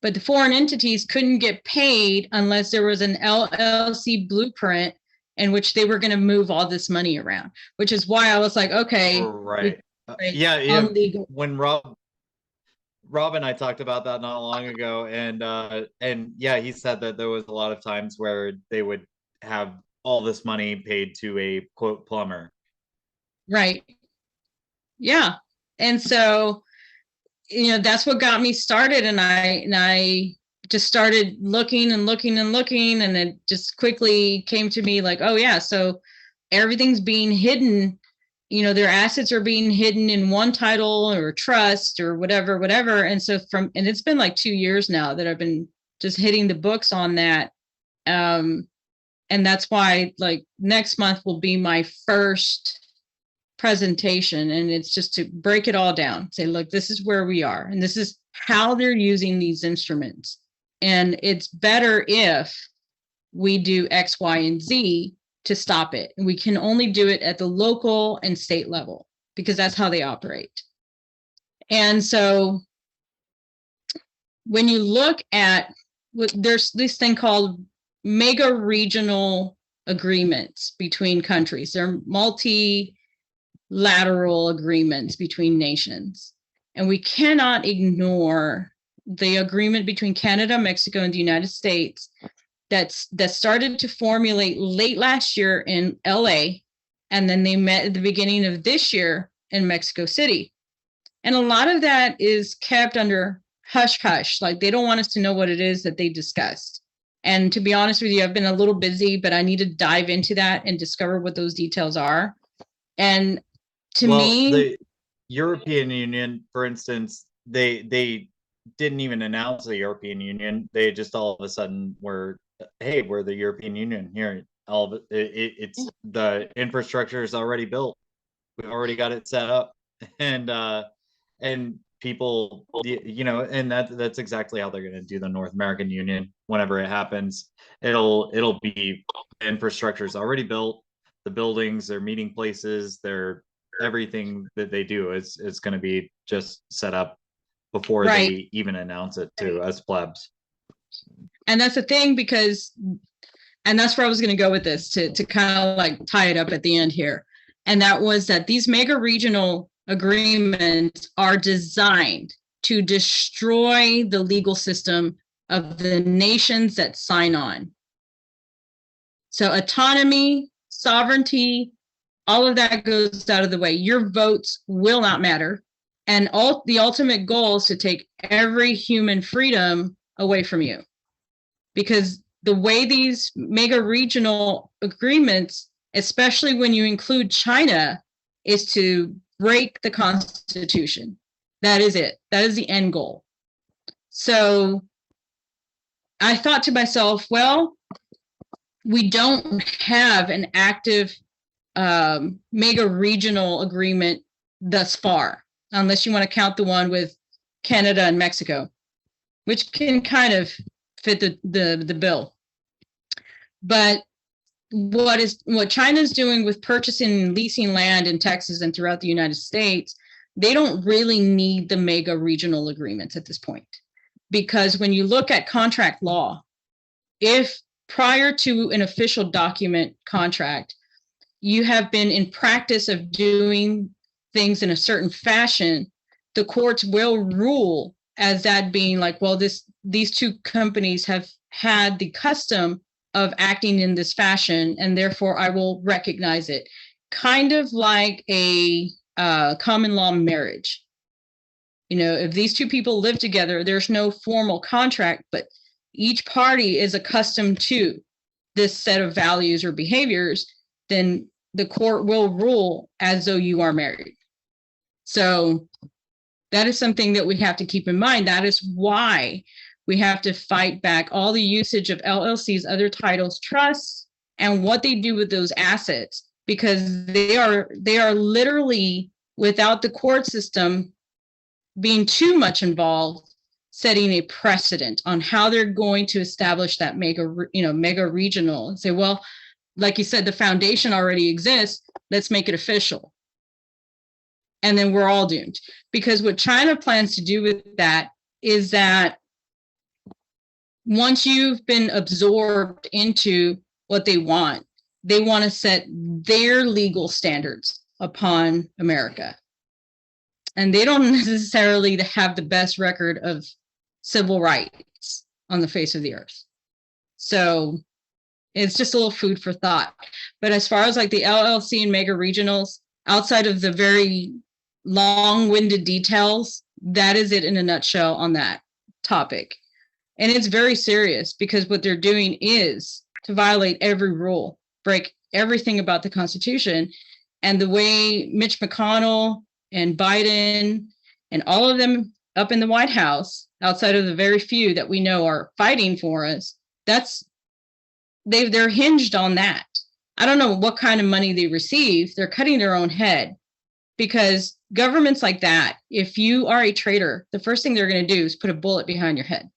But the foreign entities couldn't get paid unless there was an LLC blueprint in which they were going to move all this money around, which is why I was like, okay. Right. Yeah. When Rob and I talked about that not long ago, and yeah, he said that there was a lot of times where they would have all this money paid to a quote plumber. Right. Yeah. And so, you know, that's what got me started. And I just started looking and looking and looking, and it just quickly came to me like, oh yeah, so everything's being hidden. You know, their assets are being hidden in one title or trust or whatever. And so and it's been like 2 years now that I've been just hitting the books on that. And that's why like next month will be my first presentation. And it's just to break it all down, say, look, this is where we are. And this is how they're using these instruments. And it's better if we do X, Y, and Z to stop it. And we can only do it at the local and state level because that's how they operate. And so when you look at, there's this thing called mega regional agreements between countries. They're multilateral agreements between nations. And we cannot ignore the agreement between Canada, Mexico, and the United States that started to formulate late last year in LA, and then they met at the beginning of this year in Mexico City. And a lot of that is kept under hush hush, like they don't want us to know what it is that they discussed. And to be honest with you, I've been a little busy, but I need to dive into that and discover what those details are. And to me, the European Union, for instance, they didn't even announce the European Union. They just all of a sudden were, hey, we're the European Union here. All of it's the infrastructure is already built. We already got it set up, and people, you know, and that's exactly how they're going to do the North American Union whenever it happens. It'll be, the infrastructure is already built, the buildings, their meeting places, their everything that they do is going to be just set up before Right. they even announce it to us plebs. And that's the thing, because, and that's where I was going to go with this, to kind of like tie it up at the end here. And that was that these mega regional agreements are designed to destroy the legal system of the nations that sign on. So autonomy, sovereignty, all of that goes out of the way. Your votes will not matter. And the ultimate goal is to take every human freedom away from you. Because the way these mega regional agreements, especially when you include China, is to break the Constitution. That is it. That is the end goal. So I thought to myself, well, we don't have an active mega regional agreement thus far, unless you want to count the one with Canada and Mexico, which can kind of fit the bill. But what China's doing with purchasing and leasing land in Texas and throughout the United States, they don't really need the mega regional agreements at this point. Because when you look at contract law, if prior to an official document contract, you have been in practice of doing things in a certain fashion, the courts will rule as that being like, well, these two companies have had the custom of acting in this fashion, and therefore I will recognize it. Kind of like a common law marriage. You know, if these two people live together, there's no formal contract, but each party is accustomed to this set of values or behaviors, then the court will rule as though you are married. So that is something that we have to keep in mind. That is why we have to fight back all the usage of LLCs, other titles, trusts, and what they do with those assets, because they are literally, without the court system being too much involved, setting a precedent on how they're going to establish that mega regional, and say, well, like you said, the foundation already exists, let's make it official. And then we're all doomed. Because what China plans to do with that is that once you've been absorbed into what they want to set their legal standards upon America. And they don't necessarily have the best record of civil rights on the face of the earth. So it's just a little food for thought. But as far as like the LLC and mega regionals, outside of the very long-winded details, that is it in a nutshell on that topic. And it's very serious, because what they're doing is to violate every rule, break everything about the Constitution. And the way Mitch McConnell and Biden and all of them up in the White House, outside of the very few that we know are fighting for us, they're hinged on that. I don't know what kind of money they receive. They're cutting their own head, because governments like that, if you are a traitor, the first thing they're going to do is put a bullet behind your head.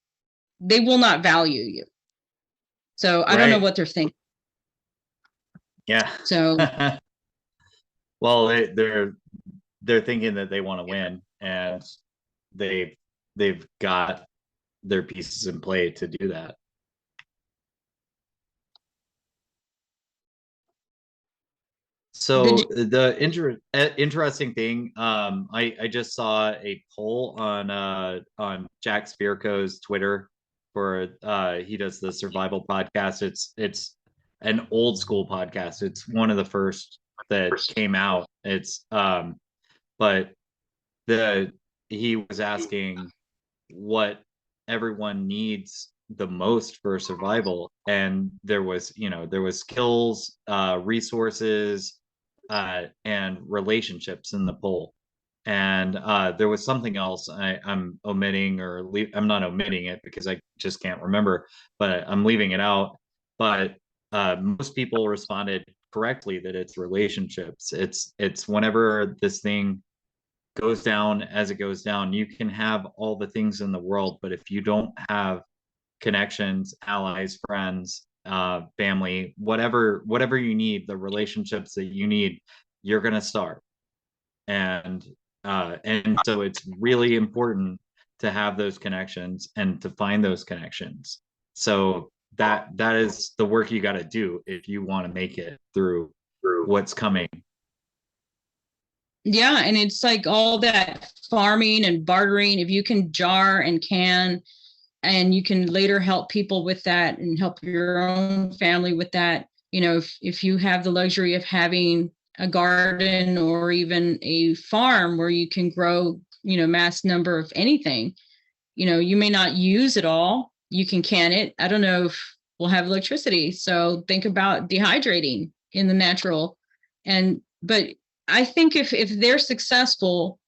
They will not value you. So I don't know what they're thinking. Yeah. So well, they're thinking that they want to win, and they've got their pieces in play to do that. So the interesting thing, I just saw a poll on Jack Spirko's Twitter for he does the survival podcast. It's an old school podcast. It's one of the first that came out. It's but he was asking what everyone needs the most for survival, and there was skills, resources, and relationships in the poll. And there was something else I'm omitting, I'm not omitting it because I just can't remember, but I'm leaving it out. But most people responded correctly that it's relationships. It's whenever this thing goes down as it goes down, you can have all the things in the world, but if you don't have connections, allies, friends, family, whatever you need, the relationships that you need, you're going to starve. and so it's really important to have those connections and to find those connections. So that is the work you got to do if you want to make it through what's coming. Yeah, and it's like all that farming and bartering. If you can jar and can, and you can later help people with that and help your own family with that. If you have the luxury of having a garden or even a farm where you can grow, mass number of anything, you may not use it all. You can it. I don't know if we'll have electricity. So think about dehydrating in the natural. But I think if they're successful,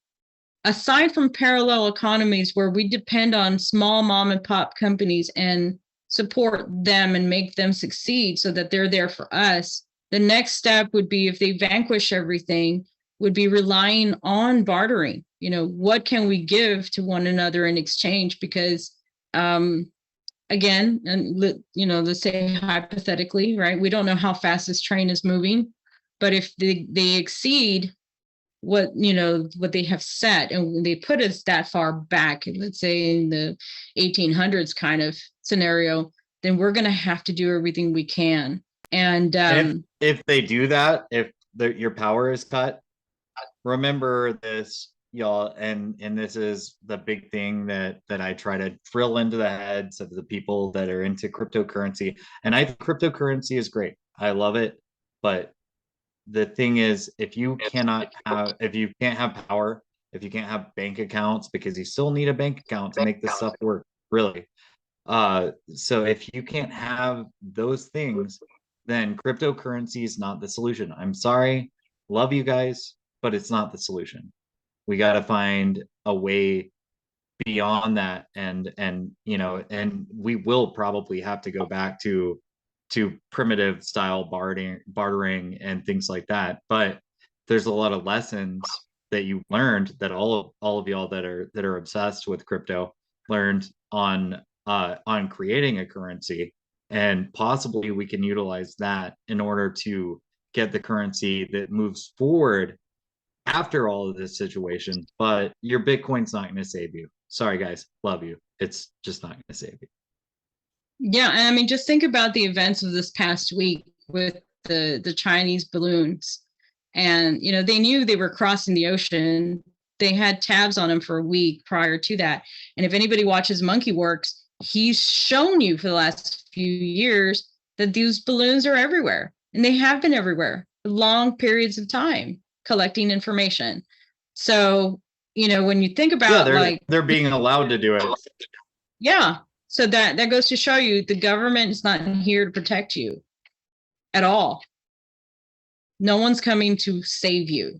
aside from parallel economies where we depend on small mom and pop companies and support them and make them succeed so that they're there for us, the next step would be, if they vanquish everything, would be relying on bartering. What can we give to one another in exchange? Because again, and let's say hypothetically, right, we don't know how fast this train is moving, but if they exceed what they have set, and they put us that far back, let's say in the 1800s kind of scenario, then we're going to have to do everything we can. And if they do that, if your power is cut, remember this, y'all, and this is the big thing that I try to drill into the heads of the people that are into cryptocurrency. And I think cryptocurrency is great, I love it, but the thing is, if you can't have power, if you can't have bank accounts, because you still need a bank account to make this stuff work, really. So if you can't have those things, then cryptocurrency is not the solution. I'm sorry, love you guys, but it's not the solution. We got to find a way beyond that, and we will probably have to go back to primitive style bartering and things like that. But there's a lot of lessons that you learned, that all of y'all that are obsessed with crypto learned on creating a currency, and possibly we can utilize that in order to get the currency that moves forward after all of this situation. But your Bitcoin's not going to save you. Sorry guys, love you, it's just not going to save you. Yeah, and I mean, just think about the events of this past week with the Chinese balloons. And, they knew they were crossing the ocean. They had tabs on them for a week prior to that. And if anybody watches Monkey Works, he's shown you for the last few years that these balloons are everywhere. And they have been everywhere for long periods of time, collecting information. So, when you think about they're being allowed to do it. Yeah. So that goes to show you the government is not here to protect you at all. No one's coming to save you.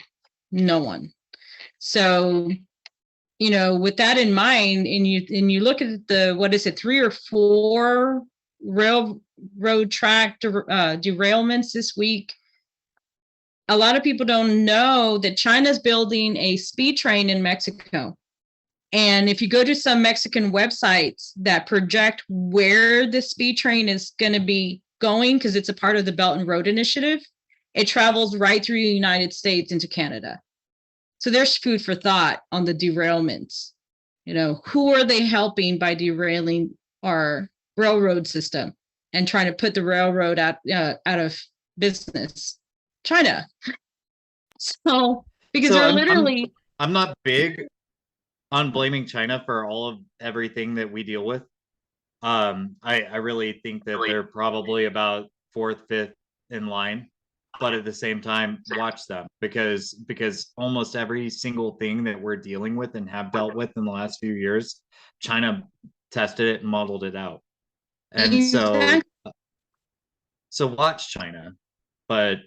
No one. So, with that in mind, and you look at the 3 or 4 railroad track derailments this week. A lot of people don't know that China's building a speed train in Mexico. And if you go to some Mexican websites that project where the speed train is going to be going, because it's a part of the Belt and Road Initiative, it travels right through the United States into Canada. So there's food for thought on the derailments. Who are they helping by derailing our railroad system and trying to put the railroad out of business? China. So because they're literally. I'm not big on blaming China for all of everything that we deal with. I really think that they're probably about 4th, 5th in line, but at the same time, watch them, because almost every single thing that we're dealing with and have dealt with in the last few years, China tested it and modeled it out. And so watch China. But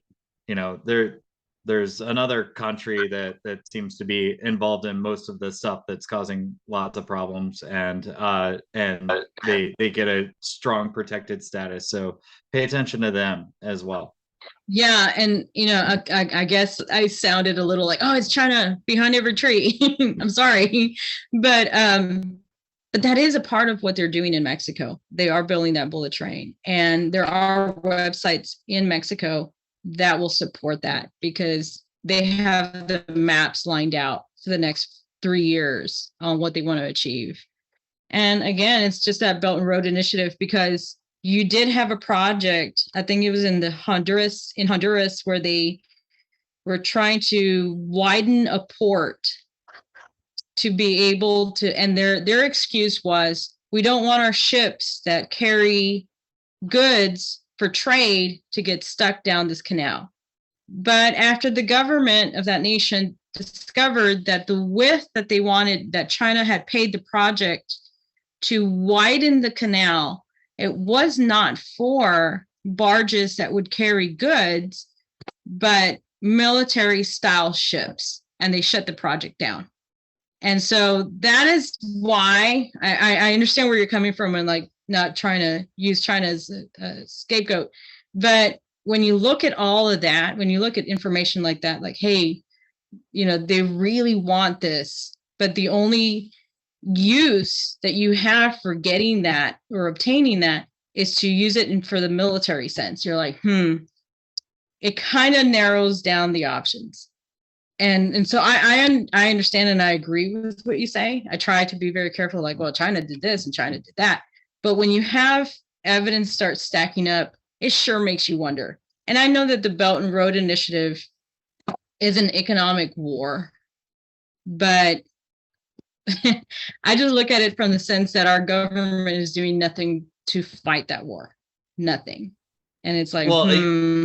there's another country that seems to be involved in most of the stuff that's causing lots of problems, and they get a strong protected status. So pay attention to them as well. Yeah, and I guess I sounded a little like, oh, it's China behind every tree. I'm sorry, but that is a part of what they're doing in Mexico. They are building that bullet train, and there are websites in Mexico that will support that, because they have the maps lined out for the next 3 years on what they want to achieve. And again, it's just that Belt and Road Initiative, because you did have a project, I think it was in Honduras, where they were trying to widen a port to be able to, and their excuse was, we don't want our ships that carry goods for trade to get stuck down this canal. But after the government of that nation discovered that the width that they wanted, that China had paid the project to widen the canal, it was not for barges that would carry goods, but military style ships, and they shut the project down. And so that is why I understand where you're coming from, and like not trying to use China as a scapegoat. But when you look at all of that, when you look at information like that, like, hey, they really want this, but the only use that you have for getting that or obtaining that is to use it for the military sense. You're like, it kind of narrows down the options. And so I understand and I agree with what you say. I try to be very careful, like, well, China did this and China did that. But when you have evidence start stacking up, it sure makes you wonder. And I know that the Belt and Road Initiative is an economic war, but I just look at it from the sense that our government is doing nothing to fight that war. Nothing. And it's like, well,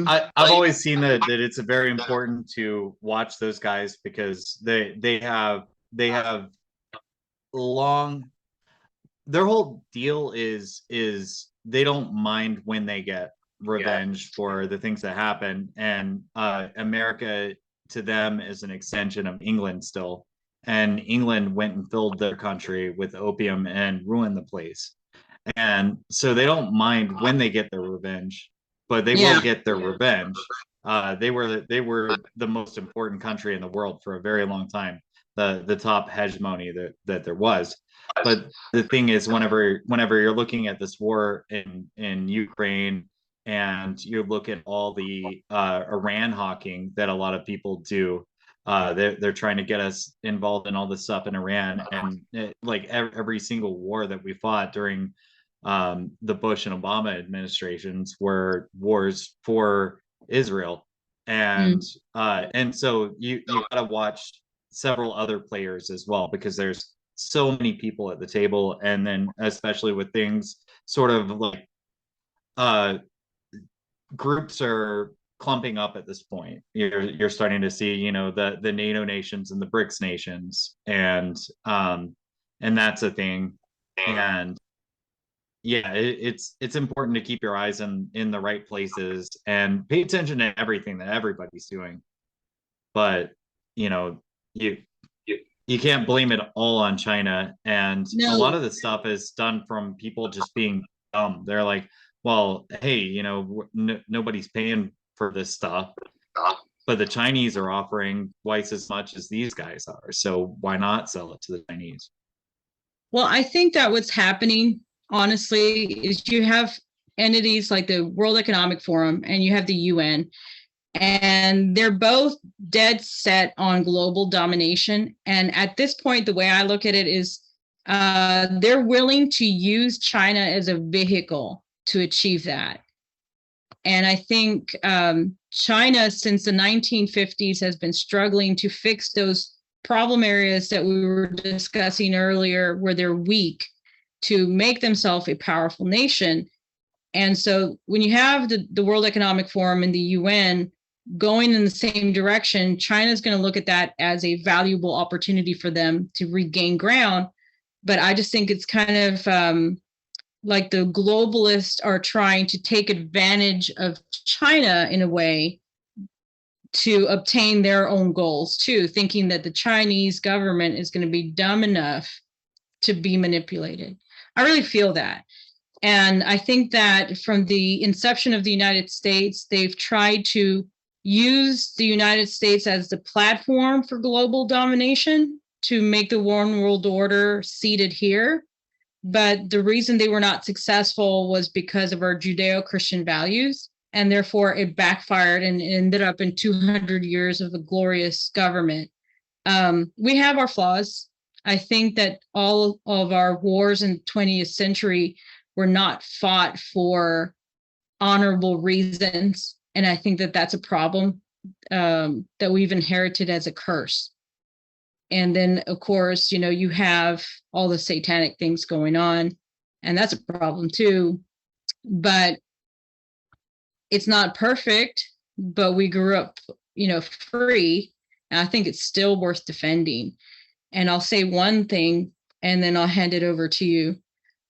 I've always seen that it's very important to watch those guys, because they have long, their whole deal is they don't mind when they get revenge for the things that happen. And America to them is an extension of England still. And England went and filled their country with opium and ruined the place. And so they don't mind when they get their revenge, but they will get their revenge. They were the most important country in the world for a very long time, the top hegemony that there was. But the thing is, whenever you're looking at this war in Ukraine, and you look at all the Iran hawking that a lot of people do, they're trying to get us involved in all this stuff in Iran, and like every single war that we fought during the Bush and Obama administrations were wars for Israel, and so you got to watch several other players as well, because there's so many people at the table. And then especially with things sort of like groups are clumping up at this point. You're starting to see, the NATO nations and the BRICS nations, and that's a thing. And it's important to keep your eyes in the right places and pay attention to everything that everybody's doing. But you can't blame it all on China. And a lot of the stuff is done from people just being dumb. They're like, well, hey, nobody's paying for this stuff, but the Chinese are offering twice as much as these guys are. So why not sell it to the Chinese? Well, I think that what's happening, honestly, is you have entities like the World Economic Forum and you have the UN, and they're both dead set on global domination. And at this point, the way I look at it is they're willing to use China as a vehicle to achieve that. And I think China, since the 1950s, has been struggling to fix those problem areas that we were discussing earlier, where they're weak, to make themselves a powerful nation. And so when you have the World Economic Forum and the UN going in the same direction, China's going to look at that as a valuable opportunity for them to regain ground. But I just think it's kind of like the globalists are trying to take advantage of China in a way to obtain their own goals too, thinking that the Chinese government is going to be dumb enough to be manipulated. I really feel that. And I think that from the inception of the United States, they've tried to use the United States as the platform for global domination to make the one world order seated here. But the reason they were not successful was because of our Judeo-Christian values. and therefore it backfired and it ended up in 200 years of a glorious government. We have our flaws. I think that all of our wars in the 20th century were not fought for honorable reasons. And I think that that's a problem that we've inherited as a curse. And then, of course, you have all the satanic things going on, and that's a problem too. But it's not perfect, but we grew up, free. And I think it's still worth defending. And I'll say one thing, and then I'll hand it over to you.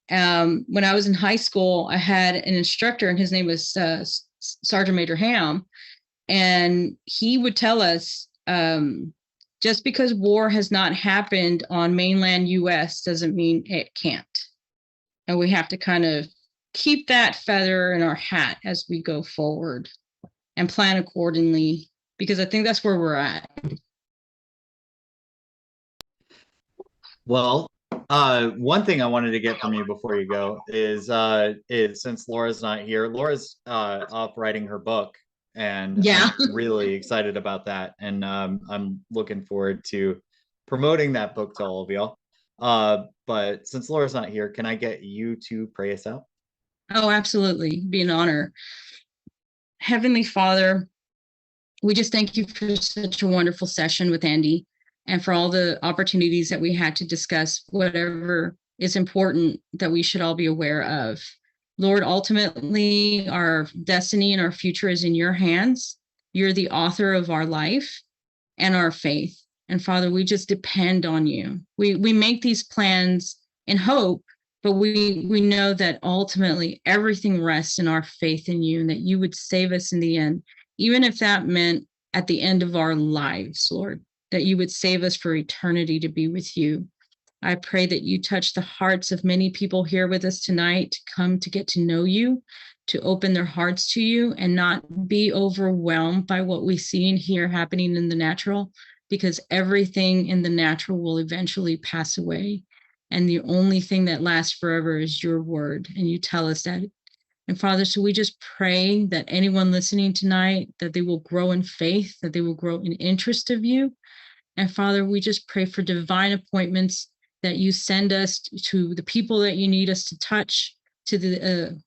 When I was in high school, I had an instructor, and his name was Sergeant Major Ham. And he would tell us, just because war has not happened on mainland US doesn't mean it can't. And we have to kind of keep that feather in our hat as we go forward and plan accordingly, because I think that's where we're at. Well, one thing I wanted to get from you before you go is since Laura's not here, Laura's off writing her book, and Yeah. I'm really excited about that, and I'm looking forward to promoting that book to all of y'all. But since Laura's not here, can I get you to pray us out? Oh, absolutely. Be an honor. Heavenly Father, we just thank you for such a wonderful session with Andy, and for all the opportunities that we had to discuss whatever is important that we should all be aware of. Lord, ultimately, our destiny and our future is in your hands. You're the author of our life and our faith. And Father, we just depend on you. We make these plans in hope, but we know that ultimately everything rests in our faith in you, and that you would save us in the end, even if that meant at the end of our lives, Lord, that you would save us for eternity to be with you. I pray that you touch the hearts of many people here with us tonight to come to get to know you, to open their hearts to you, and not be overwhelmed by what we see and hear happening in the natural, because everything in the natural will eventually pass away. And the only thing that lasts forever is your word. And you tell us that. And Father, so we just pray that anyone listening tonight, that they will grow in faith, that they will grow in interest of you. And Father, we just pray for divine appointments, that you send us to the people that you need us to touch, to the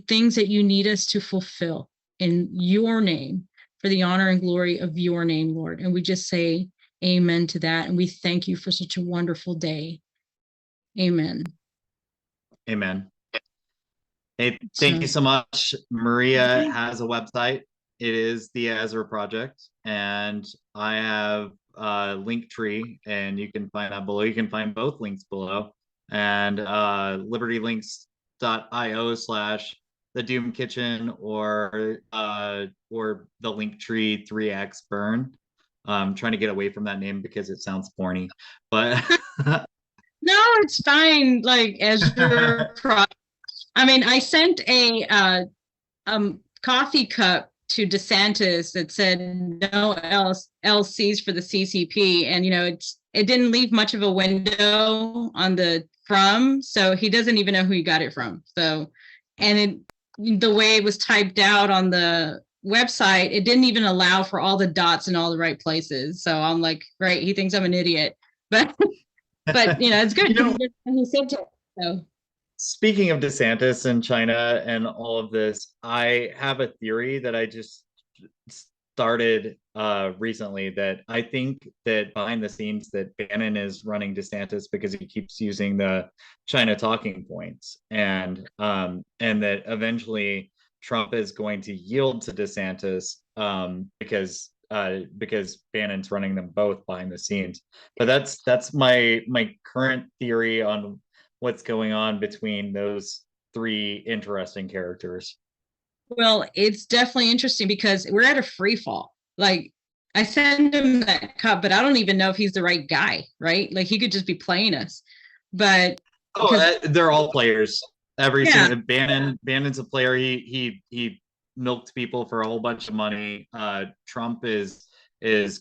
things that you need us to fulfill in your name, for the honor and glory of your name, Lord. And we just say amen to that. And we thank you for such a wonderful day. Amen. Amen. Hey, thank you so much. Maria has a website. It is the Ezra Project, and I have a link tree, and you can find that below. You can find both links below, and libertylinks.io/the Doom Kitchen, or the link tree 3x burn. I'm trying to get away from that name because it sounds porny, but no, it's fine. Like Ezra Project. I mean, I sent a coffee cup to DeSantis that said no LCs for the CCP, and it didn't leave much of a window on the from, so he doesn't even know who he got it from. So, and the way it was typed out on the website, it didn't even allow for all the dots in all the right places. So I'm like, great, he thinks I'm an idiot, but it's good. He said to. So. Speaking of DeSantis and China and all of this, I have a theory that I just started recently, that I think that behind the scenes that Bannon is running DeSantis because he keeps using the China talking points, and that eventually Trump is going to yield to DeSantis because Bannon's running them both behind the scenes. But that's my current theory on what's going on between those three interesting characters. Well, it's definitely interesting because we're at a free fall. Like, I send him that cup, but I don't even know if he's the right guy, right? Like, he could just be playing us. But they're all players. Single Bannon's a player. He milked people for a whole bunch of money. Trump is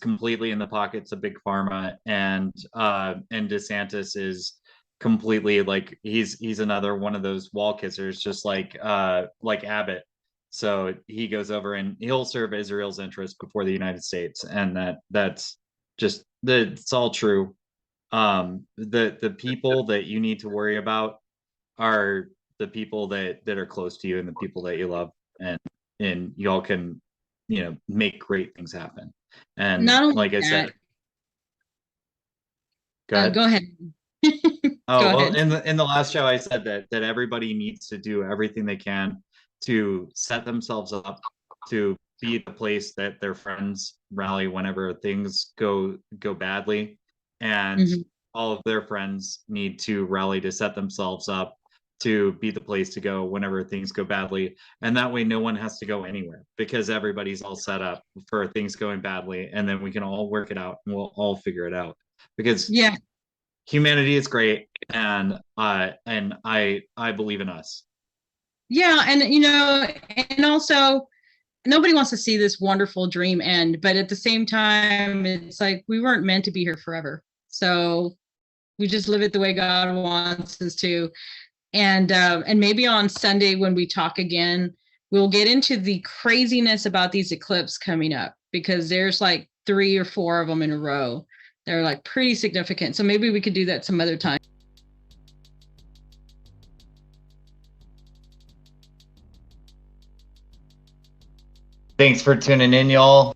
completely in the pockets of big pharma, and DeSantis is completely, like, he's another one of those wall kissers, just like Abbott. So he goes over and he'll serve Israel's interests before the United States, and that's just it's all true. The people that you need to worry about are the people that are close to you and the people that you love, and y'all can, make great things happen. And Not only like I that, said, go ahead. go ahead. Oh, Go well, ahead. in the last show, I said that everybody needs to do everything they can to set themselves up to be the place that their friends rally whenever things go badly, and Mhm. all of their friends need to rally to set themselves up to be the place to go whenever things go badly, and that way no one has to go anywhere because everybody's all set up for things going badly, and then we can all work it out and we'll all figure it out because Yeah. humanity is great, and I believe in us. Yeah, and and also nobody wants to see this wonderful dream end, but at the same time, it's like we weren't meant to be here forever. So we just live it the way God wants us to. And maybe on Sunday when we talk again, we'll get into the craziness about these eclipses coming up, because there's like 3 or 4 of them in a row. They're like pretty significant. So maybe we could do that some other time. Thanks for tuning in, y'all.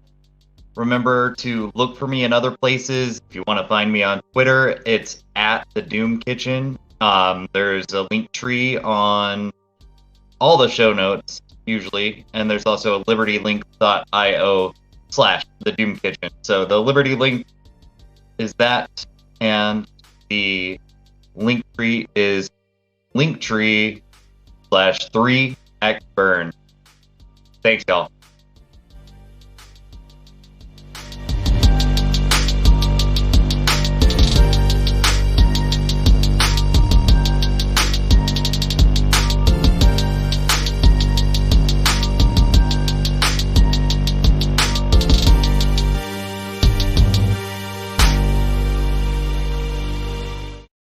Remember to look for me in other places. If you want to find me on Twitter, it's at the Doom Kitchen. There's a link tree on all the show notes usually, and there's also a libertylink.io/the Doom Kitchen. So the Liberty link is that, and the link tree is linktree/3xburn. Thanks, y'all.